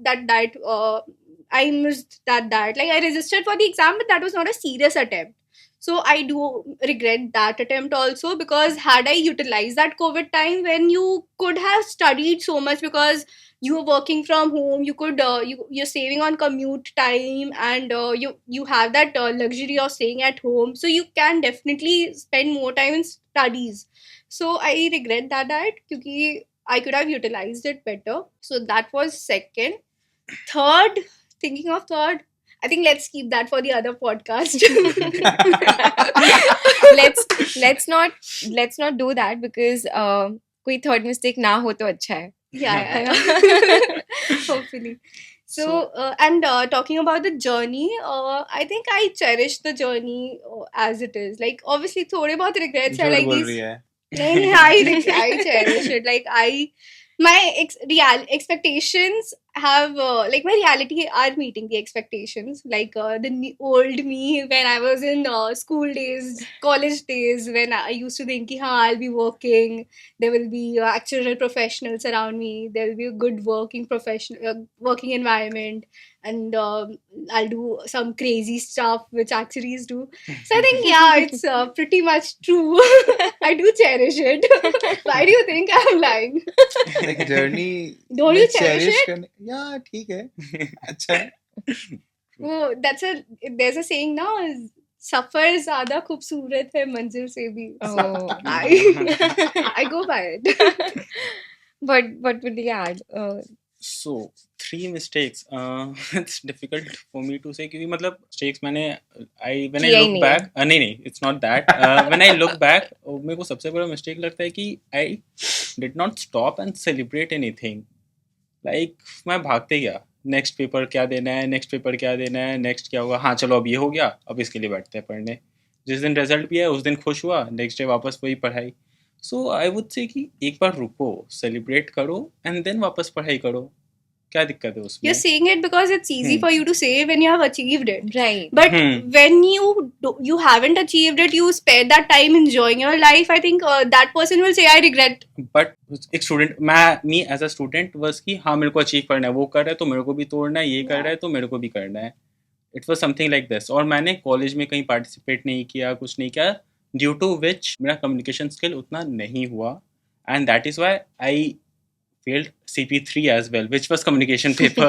missed that diet. Like, I registered for the exam, but that was not a serious attempt. So I do regret that attempt also, because had I utilized that COVID time when you could have studied so much, because you were working from home, you could you're saving on commute time, and you have that luxury of staying at home, so you can definitely spend more time in studies. So I regret that because I could have utilized it better. So that was second. Third, thinking of third, I think let's keep that for the other podcast. let's not do that, because कोई third mistake ना हो तो अच्छा है. Yeah. Hopefully. So, and talking about the journey, I think I cherish the journey as it is. Like, obviously, थोड़े बहुत regrets are झूठ like बोल these. रही है. नहीं, I cherish it. Like, my real expectations have like, my reality are meeting the expectations. Like, the old me when I was in school days, college days, when I used to think, "Ha, I'll be working. There will be actual professionals around me. There will be a good working environment, and I'll do some crazy stuff which actuaries do." So I think, yeah, it's pretty much true. I do cherish it. Why do you think I'm lying? Like, journey Don't में you cherish cherish it? करने, या ठीक है, अच्छा है. वो there's a saying now, सफर ज्यादा खूबसूरत है मंजिल से भी. Oh. I go by it. But what would you add? So, three mistakes. It's difficult for me to say क्योंकि मतलब mistakes मैंने when I किया ही look नहीं back नहीं, it's not that. When I look back, मेरे को सबसे बड़ा mistake लगता है कि I did not stop and celebrate anything. Like, मैं भागते गया. नेक्स्ट पेपर क्या देना है, नेक्स्ट पेपर क्या देना है, नेक्स्ट क्या होगा, हाँ चलो अब ये हो गया, अब इसके लिए बैठते हैं पढ़ने. जिस दिन रिजल्ट भी है उस दिन खुश हुआ, नेक्स्ट डे वापस वही पढ़ाई. सो आई वुड से कि एक बार रुको, सेलिब्रेट करो एंड देन वापस पढ़ाई करो. क्या दिक्कत है उसमें? You're saying it because it's easy for you to say when you have achieved it. Right. But when you haven't achieved it, you spend that time enjoying your life. I think that person will say, "I regret." But एक student, me as a student बस कि हाँ मेरे को achieve करना है, वो कर रहा है तो मेरे को भी तोड़ना है, ये कर रहा है तो मेरे को भी करना है. It was something like this. और मैंने कॉलेज में कहीं पार्टिसिपेट नहीं किया, कुछ नहीं किया, ड्यू टू विच मेरा कम्युनिकेशन स्किल उतना नहीं हुआ, and that is why I failed CP3 as well, which was communication paper.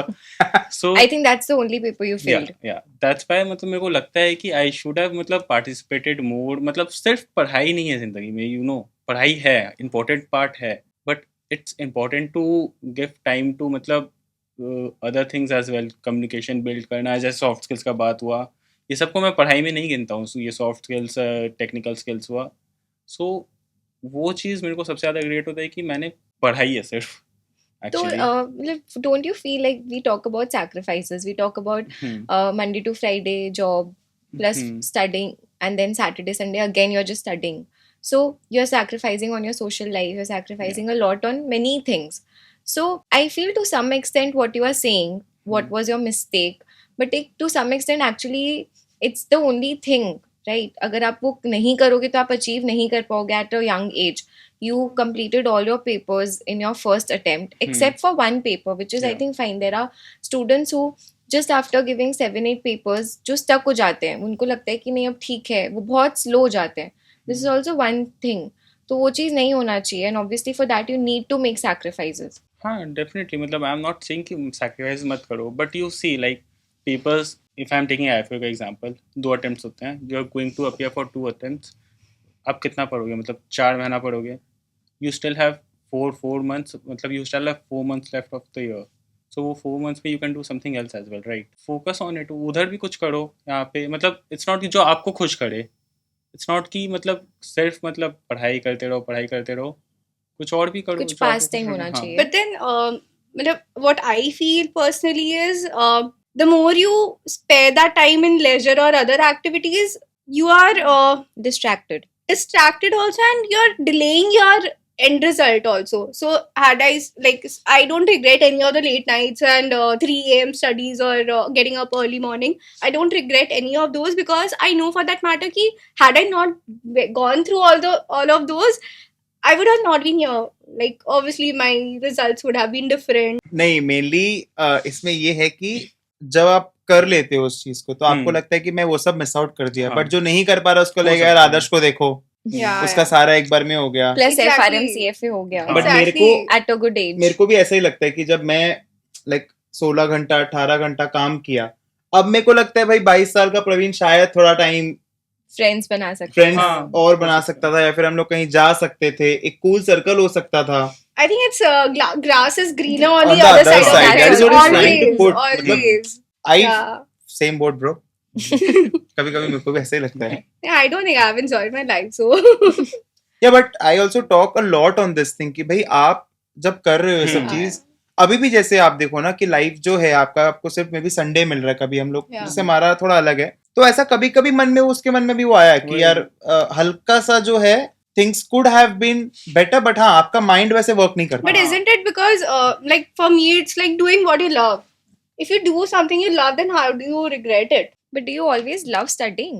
So I think that's the only paper you failed. yeah, that's why मतलब मेरे को लगता है कि I should have मतलब participated more. मतलब सिर्फ पढ़ाई नहीं है जिंदगी में, you know, पढ़ाई है, important part है, but it's important to give time to मतलब other things as well. communication build करना, जैसे soft skills का बात हुआ, ये सबको मैं पढ़ाई में नहीं गिनता हूँ. ये soft skills, technical skills हुआ. So वो चीज़ मेरे को सबसे ज़्यादा रिग्रेट होता है कि मैंने पढ़ाई है सिर्फ. So, don't you feel like we talk about sacrifices? We talk about Monday to Friday job plus studying, and then Saturday, Sunday again you're just studying. So you're sacrificing on your social life. You're sacrificing a lot on many things. So I feel to some extent what you are saying, what was your mistake, but to some extent actually it's the only thing, right? अगर आप वो नहीं करोगे तो आप achieve नहीं कर पाओगे at a young age. You completed all your papers in your first attempt, except for one paper, which is I think fine. There are students who just after giving 7-8 papers जो stuck हो जाते हैं, उनको लगता है कि नहीं अब ठीक है, वो बहुत स्लो हो जाते हैं. This is also one thing. तो वो चीज़ नहीं होना चाहिए, and obviously for that you need to make sacrifices. हाँ, डेफिनेटली, मतलब आई एम नॉट सेइंग कि सैक्रिफाइस मत करो, but you see like papers, if I am taking IFA का एग्जांपल, 2 अटेम्प्ट्स होते हैं, you are going to appear for 2 attempts. आप कितना पढ़ोगे, मतलब 4 महीना पढ़ोगे. यू स्टिल हैव 4 months, मतलब you still have 4 months left of the year. So वो 4 months में you can do something else as well, right? Focus on it. उधर भी कुछ करो यहाँ पे, मतलब it's not कि जो आपको खुश करे. It's not कि मतलब सिर्फ मतलब पढ़ाई करते रहो. कुछ और भी करो कुछ जो आपको पास खुश टाइम लगे. होना हाँ. चाहिए. But then, what I feel personally is, the more you spare that time in leisure or other activities, you are Distracted. distracted also, and you're delaying your end result also. So had I don't regret any of the late nights and 3 a.m. studies or getting up early morning. I don't regret any of those, because I know for that matter ki had I not gone through all of those, I would have not been here. Like obviously my results would have been different. नहीं, mainly इसमें ये है कि जब आप कर लेते हो उस चीज को तो आपको लगता है कि मैं वो सब मिस आउट कर दिया, हाँ. बट जो नहीं कर पा रहा उसको हो लगेगा यार सकता है. आदर्श को देखो, Yeah, उसका yeah. सारा एक बार में हो गया. Plus Exactly. FRM CFA हो गया. बट मेरे Exactly. को At a good age. मेरे को भी ऐसा ही लगता है कि जब मैं लाइक 16 घंटा 18 घंटा काम किया, अब मेरे को लगता है भाई 22 साल का प्रवीण शायद थोड़ा टाइम फ्रेंड्स बना सकते फ्रेंड्स हाँ, और बना सकता था, या फिर हम लोग कहीं जा सकते थे, एक कूल सर्कल हो सकता था. I think it's grass is greener on On the other side of side. the That is fence. what he's trying to Always, put. always. I Yeah. Same boat bro. कभी कभी मेरे को भी ऐसा ही लगता है. Yeah, I don't think I've enjoyed my life so. या but I also talk a lot on this thing कि भाई आप जब कर रहे हो ये सब हम्म. चीज, अभी भी जैसे आप देखो ना कि लाइफ जो है आपका, आपको सिर्फ मे बी संडे मिल रहा है, कभी हम लोग Yeah. जैसे हमारा थोड़ा अलग है, तो ऐसा कभी कभी मन में उसके मन में भी वो आया कि वही. यार हल्का सा जो है things could have been better, but हाँ आपका माइंड वैसे वर्क नहीं करता. But isn't it because, like for me, it's like doing what you love. If you do something you love, then how do you regret it? But do you always love studying?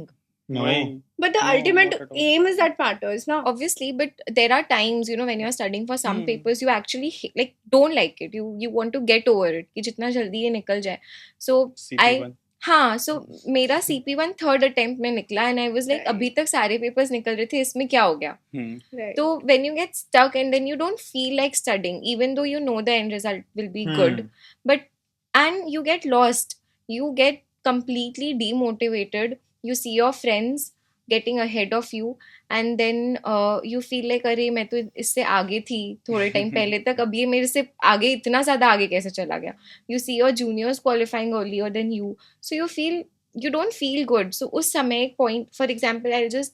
No. वही. But the No, ultimate not at all. aim is that matters, no? Obviously, but there are times, you know, when you're studying for some Hmm. papers, you actually like don't like it. You want to get over it कि जितना जल्दी ये निकल जाए. So CP1. हाँ, so मेरा CP1 third attempt में निकला, and I was like Right. अभी तक सारे पेपर्स निकल रहे थे, इसमें क्या हो गया? हम्म. Right. So when you get stuck and then you don't feel like studying, even though you know the end result will be good, but and you get lost, you get completely demotivated. You see your friends getting ahead of you, and then you feel like अरे मैं तो इससे आगे थी थोड़े time पहले तक, अब ये मेरे से आगे इतना ज़्यादा आगे कैसे चला गया. You see your juniors qualifying earlier than you, so you don't feel good. So उस समय एक point, for example, I'll just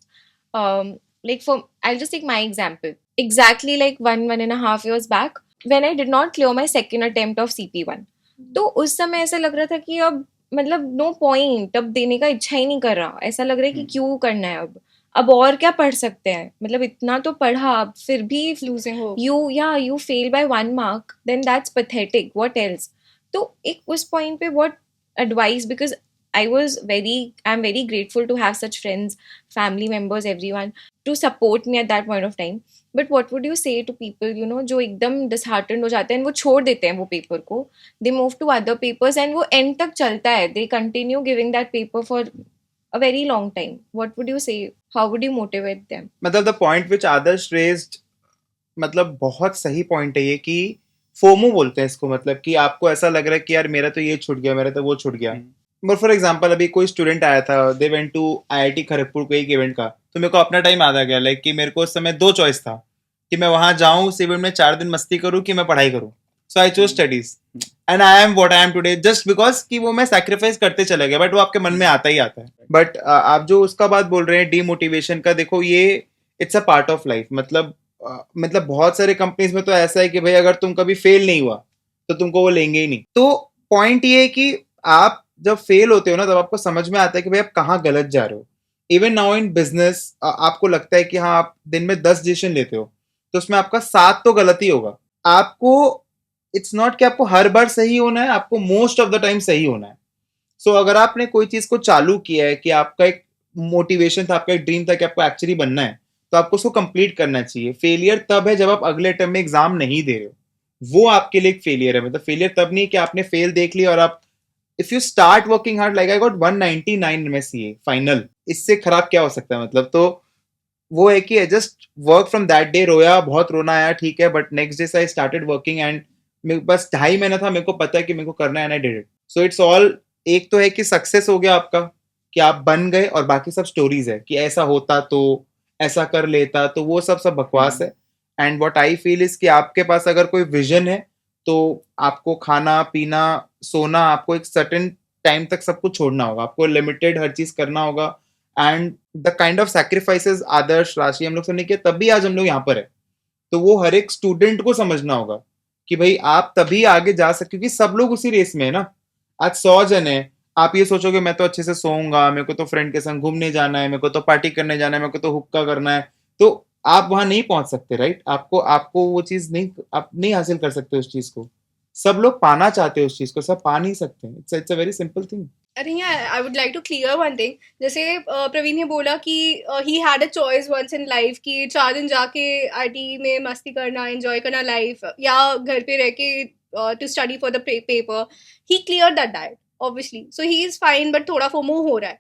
take my example. Exactly like 1.5 years back, when I did not clear my second attempt of CP1, तो उस समय ऐसा लग रहा था कि अब मतलब नो पॉइंट, अब देने का इच्छा ही नहीं कर रहा. ऐसा लग रहा है कि क्यों करना है, अब और क्या पढ़ सकते हैं, मतलब इतना तो पढ़ा, अब फिर भी Losing hope. you fail by 1 mark, then that's pathetic. What else? तो एक उस point पे what advice, because I'm very grateful to have such friends, family members, everyone to support me at that point of time. But what would you say to people, you know, जो एकदम disheartened हो जाते हैं, वो छोड़ देते हैं वो पेपर को, they move to other papers, and वो end तक चलता है, they continue giving that paper for a very long time. What would you say? How would you motivate them? मतलब the point which Adarsh raised, मतलब बहुत सही point है ये कि फोमो बोलते हैं इसको, मतलब कि आपको ऐसा लग रहा है कि यार मेरा तो ये छूट गया, मेरा तो वो छूट गया. बट फॉर एग्जाम्पल अभी कोई स्टूडेंट आया था, they went to IIT Kharagpur को एक इवेंट का, तो मेरे को अपना टाइम याद आ गया, लाइक कि मेरे को उस समय 2 चॉइस था कि मैं वहां जाऊं उस इवेंट में 4 दिन मस्ती करूं कि मैं पढ़ाई करूं. So I chose studies and I am what I am today, just because कि वो मैं सैक्रिफाइस करते चले गया, बट वो आपके मन में आता ही आता है. बट आप जो उसका बात बोल रहे हैं डीमोटिवेशन का, देखो ये it's a part of life. मतलब बहुत सारे कंपनीज में तो ऐसा है कि भाई अगर तुम कभी फेल नहीं हुआ तो तुमको वो लेंगे ही नहीं. तो पॉइंट ये है कि आप जब फेल होते हो ना, तब आपको समझ में आता है कि भाई आप कहाँ गलत जा रहे हो. इवन नाउ इन बिजनेस आपको लगता है कि हाँ आप दिन में 10 डिसीजन लेते हो, तो उसमें आपका 7 तो गलत ही होगा. आपको इट्स नॉट कि आपको हर बार सही होना है, आपको मोस्ट ऑफ द टाइम सही होना है. सो अगर आपने कोई चीज को चालू किया है कि आपका एक मोटिवेशन था, आपका एक ड्रीम था कि आपको एक्चुअली बनना है, तो आपको उसको कंप्लीट करना चाहिए. फेलियर तब है जब आप अगले अटेम्प्ट में एग्जाम नहीं दे रहे हो, वो आपके लिए एक फेलियर है. मतलब फेलियर तब नहीं कि आपने फेल देख लिया और आप if you start working hard, like I got 199 in my CA final, इससे खराब क्या हो सकता है? मतलब तो वो है कि I just work from that day, रोया, बहुत रोना आया, ठीक है, but next day I started working and बस 2.5 महीना था, मेरे को पता है कि मेरे को करना है, and I did it. So it's all, एक तो है कि सक्सेस हो गया आपका, कि आप बन गए, और बाकी सब स्टोरीज है कि ऐसा होता तो ऐसा कर लेता, तो वो सब बकवास है. And what I feel is कि आपके पास अगर कोई विजन है, तो आपको खाना पीना सोना, आपको एक सर्टेन टाइम तक सब कुछ छोड़ना होगा, आपको लिमिटेड हर चीज करना होगा. And the kind of sacrifices Adarsh, Rashi, हम लोग सबने किया, तभी आज हम लोग यहाँ पर है. तो वो हर एक स्टूडेंट को समझना होगा कि भाई आप तभी आगे जा सकते, क्योंकि सब लोग उसी रेस में है ना. आज 100 जन है, आप ये सोचोगे मैं तो अच्छे से सोऊंगा, मेरे को तो फ्रेंड के संग घूमने जाना है, मेरे को तो पार्टी करने जाना है, मेरे को तो हुक्का करना है, तो आप वहां नहीं पहुंच सकते, राइट. आपको वो चीज नहीं, आप नहीं हासिल कर सकते उस चीज को. सब लोग पाना चाहते हैं उस चीज को, सब पा नहीं सकते. It's a very simple thing. I think I would like to clear one thing. जैसे प्रवीण ने बोला कि he had a choice once in life कि 4 दिन जाके IT में मस्ती करना, enjoy करना life, या घर पे रह के to study for the paper. He cleared that diet, obviously. So he is fine, but थोड़ा FOMO हो रहा है.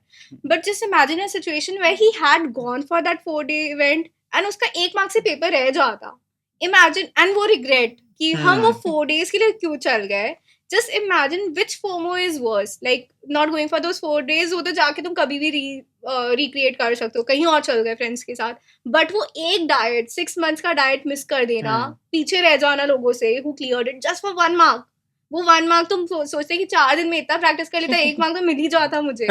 But just imagine a situation where he had gone for that 4-day event and उसका 1 मार्क से paper रह जाता. Imagine, and वो regret कि हम वो 4 days के लिए क्यों चल गए. Just imagine which FOMO is worse, like not going for those 4 days. वो तो जाके तुम कभी भी recreate कर सकते हो, कहीं और चल गए फ्रेंड्स के साथ. बट वो एक डाइट, 6 months का डाइट मिस कर देना, पीछे रह जाना लोगों से who cleared it just for 1 mark. वो 1 mark तुम सोचते कि 4 दिन में इतना प्रैक्टिस कर लेता, 1 mark तो मिल ही जाता मुझे.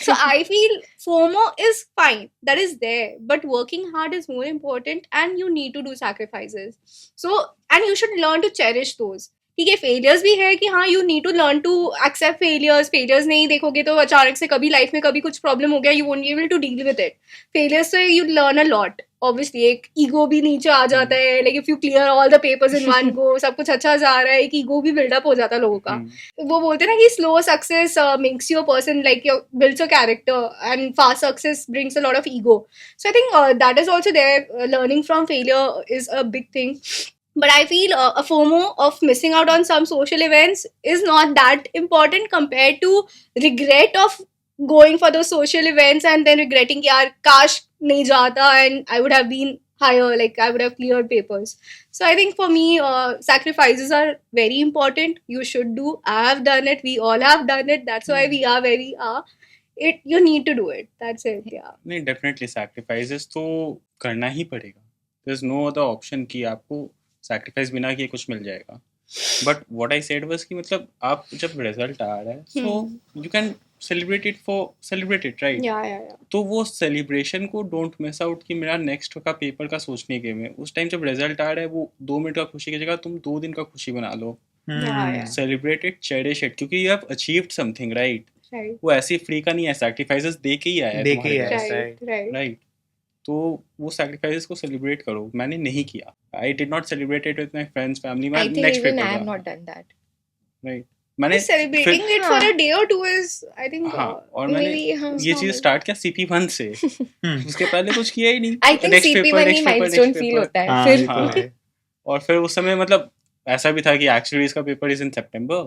So I feel FOMO is fine, that is there, but working hard is more important and you need to do sacrifices. So, and you should learn to cherish those. ठीक है, failures भी है कि हाँ, you need to learn to accept failures नहीं देखोगे तो अचानक से कभी लाइफ में कभी कुछ प्रॉब्लम हो गया, you won't be able to deal with it. Failures से you learn a lot. Obviously एक ईगो भी नीचे आ जाता है, like if you clear all the papers in one go, सब कुछ अच्छा जा रहा है, एक ईगो भी बिल्डअप हो जाता है लोगों का. वो बोलते हैं ना कि slow success makes you a person, like your builds a character, and fast success brings a lot of ego. So I think that is also there. Learning from failure is a big thing. But I feel a FOMO of missing out on some social events is not that important compared to regret of going for those social events and then regretting कि यार काश नहीं जाता and I would have been higher, like I would have cleared papers. So I think for me, sacrifices are very important. You should do. I have done it. We all have done it. That's why we are where we are. You need to do it. That's it. Yeah. नहीं, definitely sacrifices तो करना ही पड़ेगा. There's no other option कि आपको sacrifice बिना किए कुछ मिल जाएगा. But what I said was कि मतलब आप जब रिजल्ट आ रहा है, so you can celebrate it, right. तो वो सेलिब्रेशन को डोंट मिस आउट कि मेरा नेक्स्ट का पेपर का सोचने के में, उस टाइम जब रिजल्ट आ रहा है, वो 2 मिनट का खुशी की जगह तुम 2 दिन का खुशी बना लो. सेलिब्रेट इट, चेरिश इट, क्योंकि you have achieved something, right. वो ऐसे फ्री का नहीं है, सैक्रिफाइसेस दे के ही आया है, राइट. तो वो सैक्रिफाइसेस को सेलिब्रेट करो. मैंने नहीं किया. I did not celebrate it with my friends, family. मैं next paper I have not done that. Right. मैंने celebrating it for a day or two is, I think, और मैंने ये चीज स्टार्ट किया CP1 से. उसके पहले कुछ किया ही नहीं. I think CP1 he milestone feel होता है फिर. और फिर उस समय मतलब ऐसा भी था कि एक्चुअली इसका पेपर इज इन सितंबर,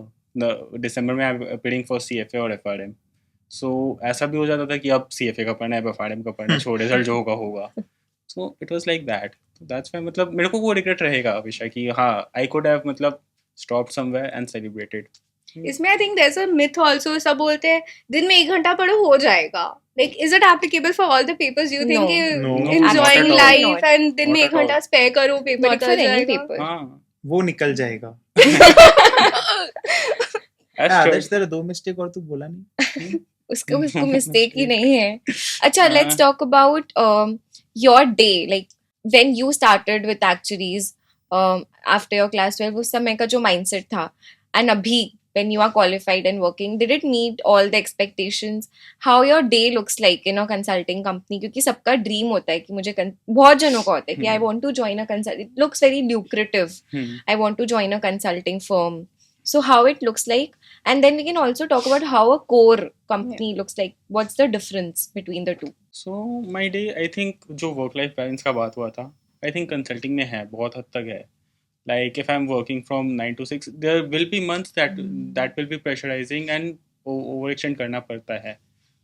दिसंबर में I am appearing for CFA और FRM. सो ऐसा भी हो जाता था कि अब CFA का पढ़ना है, FRM का पढ़ना है, छोड़ रिजल्ट जो होगा. So it was like that. That's why मतलब मेरे को वो रिग्रेट रहेगा हमेशा कि हाँ, आई कुड हैव मतलब स्टॉप्ड समवेयर एंड सेलिब्रेटेड. इसमें I think there is a myth also. सब बोलते हैं दिन में 1 घंटा पढ़ो हो जाएगा. Like, is it applicable for all the papers? You think enjoying life and दिन में 1 घंटा spare करो, पेपर निकल जाएगा. हाँ, वो निकल जाएगा. आदर्श तेरा 2 मिस्टेक और तू बोला नहीं. उसको मिस्टेक ही नहीं है. अच्छा, let's talk about your day, like when you started with actuaries after your class 12. उस समय का जो mindset था, and अभी when you are qualified and working, did it meet all the expectations? How your day looks like in a consulting company? क्योंकि सबका dream होता है कि मुझे बहुत जनों का होता है कि I want to join a consult. It looks very lucrative. I want to join a consulting firm. So how it looks like, and then we can also talk about how a core company looks like. What's the difference between the two? So my day, I think जो work life balance का बात हुआ था, I think consulting में है, बहुत हद तक है. Like if I'm working from 9 to 6, there will be months that will be pressurizing, and over extend करना पड़ता है,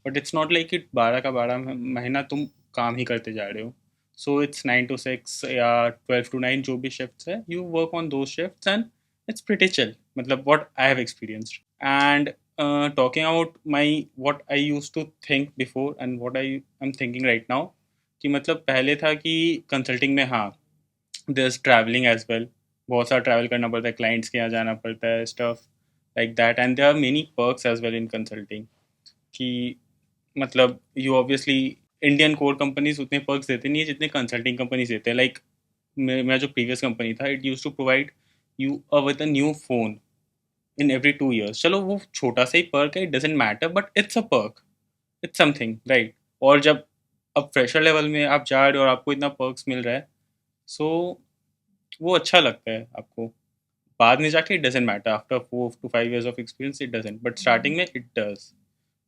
बट इट्स नॉट लाइक कि 12 का 12 महीना तुम काम ही करते जा रहे हो. सो इट्स 9 to 6 या 12 to 9 जो भी शिफ्ट्स है, यू वर्क ऑन दो shifts and it's pretty chill, मतलब what I have experienced. And talking about what I used to think before and what I am thinking right now, कि मतलब पहले था कि कंसल्टिंग में हाँ there's traveling as well, बहुत सारा ट्रैवल करना पड़ता है, क्लाइंट्स के यहाँ जाना पड़ता है, stuff like that, and there are many perks as well in consulting, कि मतलब you obviously Indian core companies उतने पर्क्स देते नहीं है जितने कंसल्टिंग कंपनीज देते हैं. लाइक मेरा जो प्रीवियस कंपनी था, it use to provide you with a new phone in every 2 years. चलो वो छोटा सा ही पर्क है, it doesn't matter, but it's a perk, it's something, right? और जब अब फ्रेशर लेवल में आप जा रहे हो और आपको इतना पर्क्स मिल रहा है, सो वो अच्छा लगता है आपको. बाद में जाके it doesn't matter, after 4 to 5 years of experience it doesn't, but starting में it does.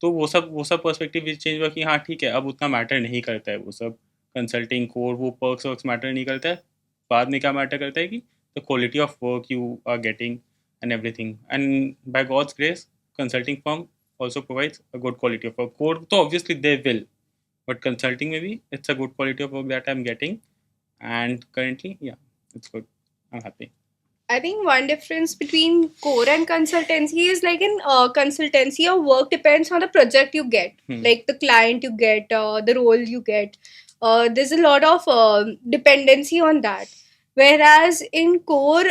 तो वो सब पर्सपेक्टिव भी चेंज हुआ कि हाँ ठीक है, अब उतना मैटर नहीं करता है वो सब कंसल्टिंग कोर, वो पर्क्स वर्क्स मैटर नहीं करता है. बाद में क्या मैटर करता है कि the quality of work you are getting and everything. And by God's grace, consulting firm also provides a good quality of work. Core, so obviously they will, but consulting maybe it's a good quality of work that I'm getting, and currently, yeah, it's good. I'm happy. I think one difference between core and consultancy is like in consultancy, your work depends on the project you get, like the client you get, the role you get. There's a lot of dependency on that. Whereas in core,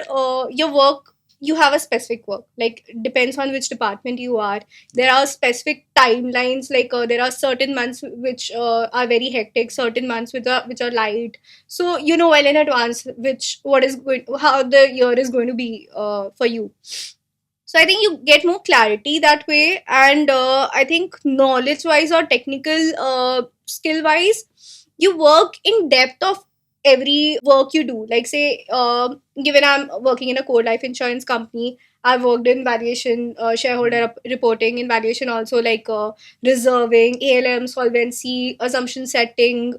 your work, you have a specific work, like depends on which department you are. There are specific timelines, like there are certain months which are very hectic, certain months which are light. So you know well in advance how the year is going to be for you. So I think you get more clarity that way, and I think knowledge wise or technical skill wise, you work in depth of every work you do. Like say, given I'm working in a core life insurance company, I've worked in valuation, shareholder reporting, in valuation also, like reserving, ALM, solvency, assumption setting,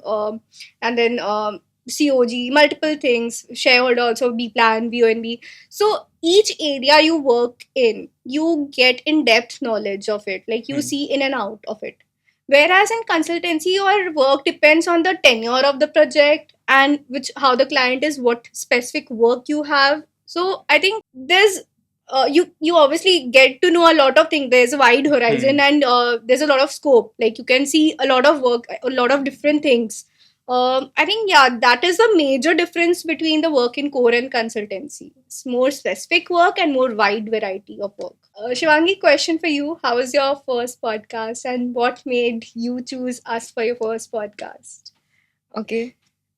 and then COG, multiple things, shareholder also, B plan, VONB. So each area you work in, you get in depth knowledge of it, like you see in and out of it. Whereas in consultancy, your work depends on the tenure of the project and how the client is, what specific work you have. So I think there's you obviously get to know a lot of things. There's a wide horizon, and there's a lot of scope. Like you can see a lot of work, a lot of different things. I think that is the major difference between the work in core and consultancy. It's more specific work and more wide variety of work. Shivangi, question for you: how was your first podcast, and what made you choose us for your first podcast? Okay.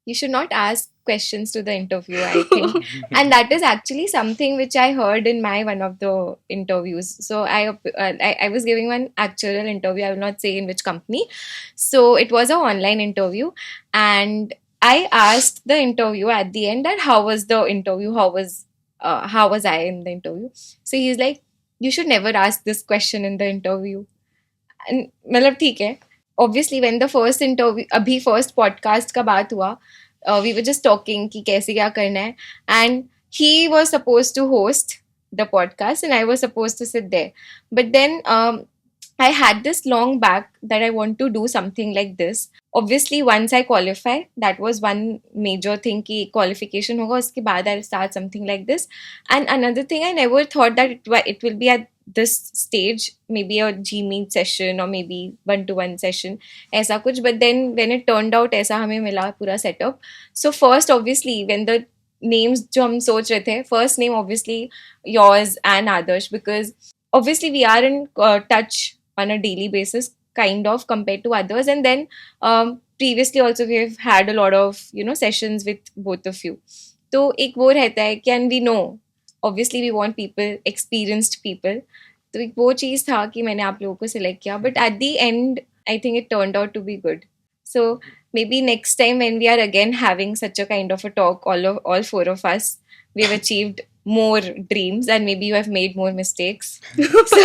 You should not ask questions to the interviewer, I think. And that is actually something which I heard in one of the interviews. So I was giving one actual interview. I will not say in which company. So it was an online interview, and I asked the interviewer at the end that how was the interview? How was I in the interview? So he's like, you should never ask this question in the interview. And मतलब ठीक है. Obviously when the first interview, अभी first podcast का बात हुआ, we were just talking कि कैसे क्या करना है, and he was supposed to host the podcast and I was supposed to sit there. But then I had this long back that I want to do something like this. Obviously once I qualify, that was one major thing कि qualification होगा, उसके बाद I'll start something like this. And another thing, I never thought that it will be at this stage, maybe a Gmeet session or maybe one-to-one session, ऐसा कुछ. But then when it turned out ऐसा हमें मिला पूरा setup. So first obviously when the names जो हम सोच रहे थे, first name obviously yours and Adarsh, because obviously we are in touch on a daily basis kind of compared to others, and then previously also we've had a lot of sessions with both of you. तो एक वो रहता है कि, and we know obviously we want people, experienced people. तो एक वो चीज़ था कि मैंने आप लोगों को select किया, but at the end I think it turned out to be good. So maybe next time when we are again having such a kind of a talk, all four of us, we've achieved more dreams and maybe you have made more mistakes. So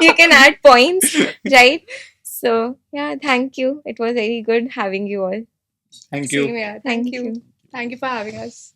you can add points, right? So yeah, thank you. It was very good having you all. Thank you. Same here. Thank you. Thank you for having us.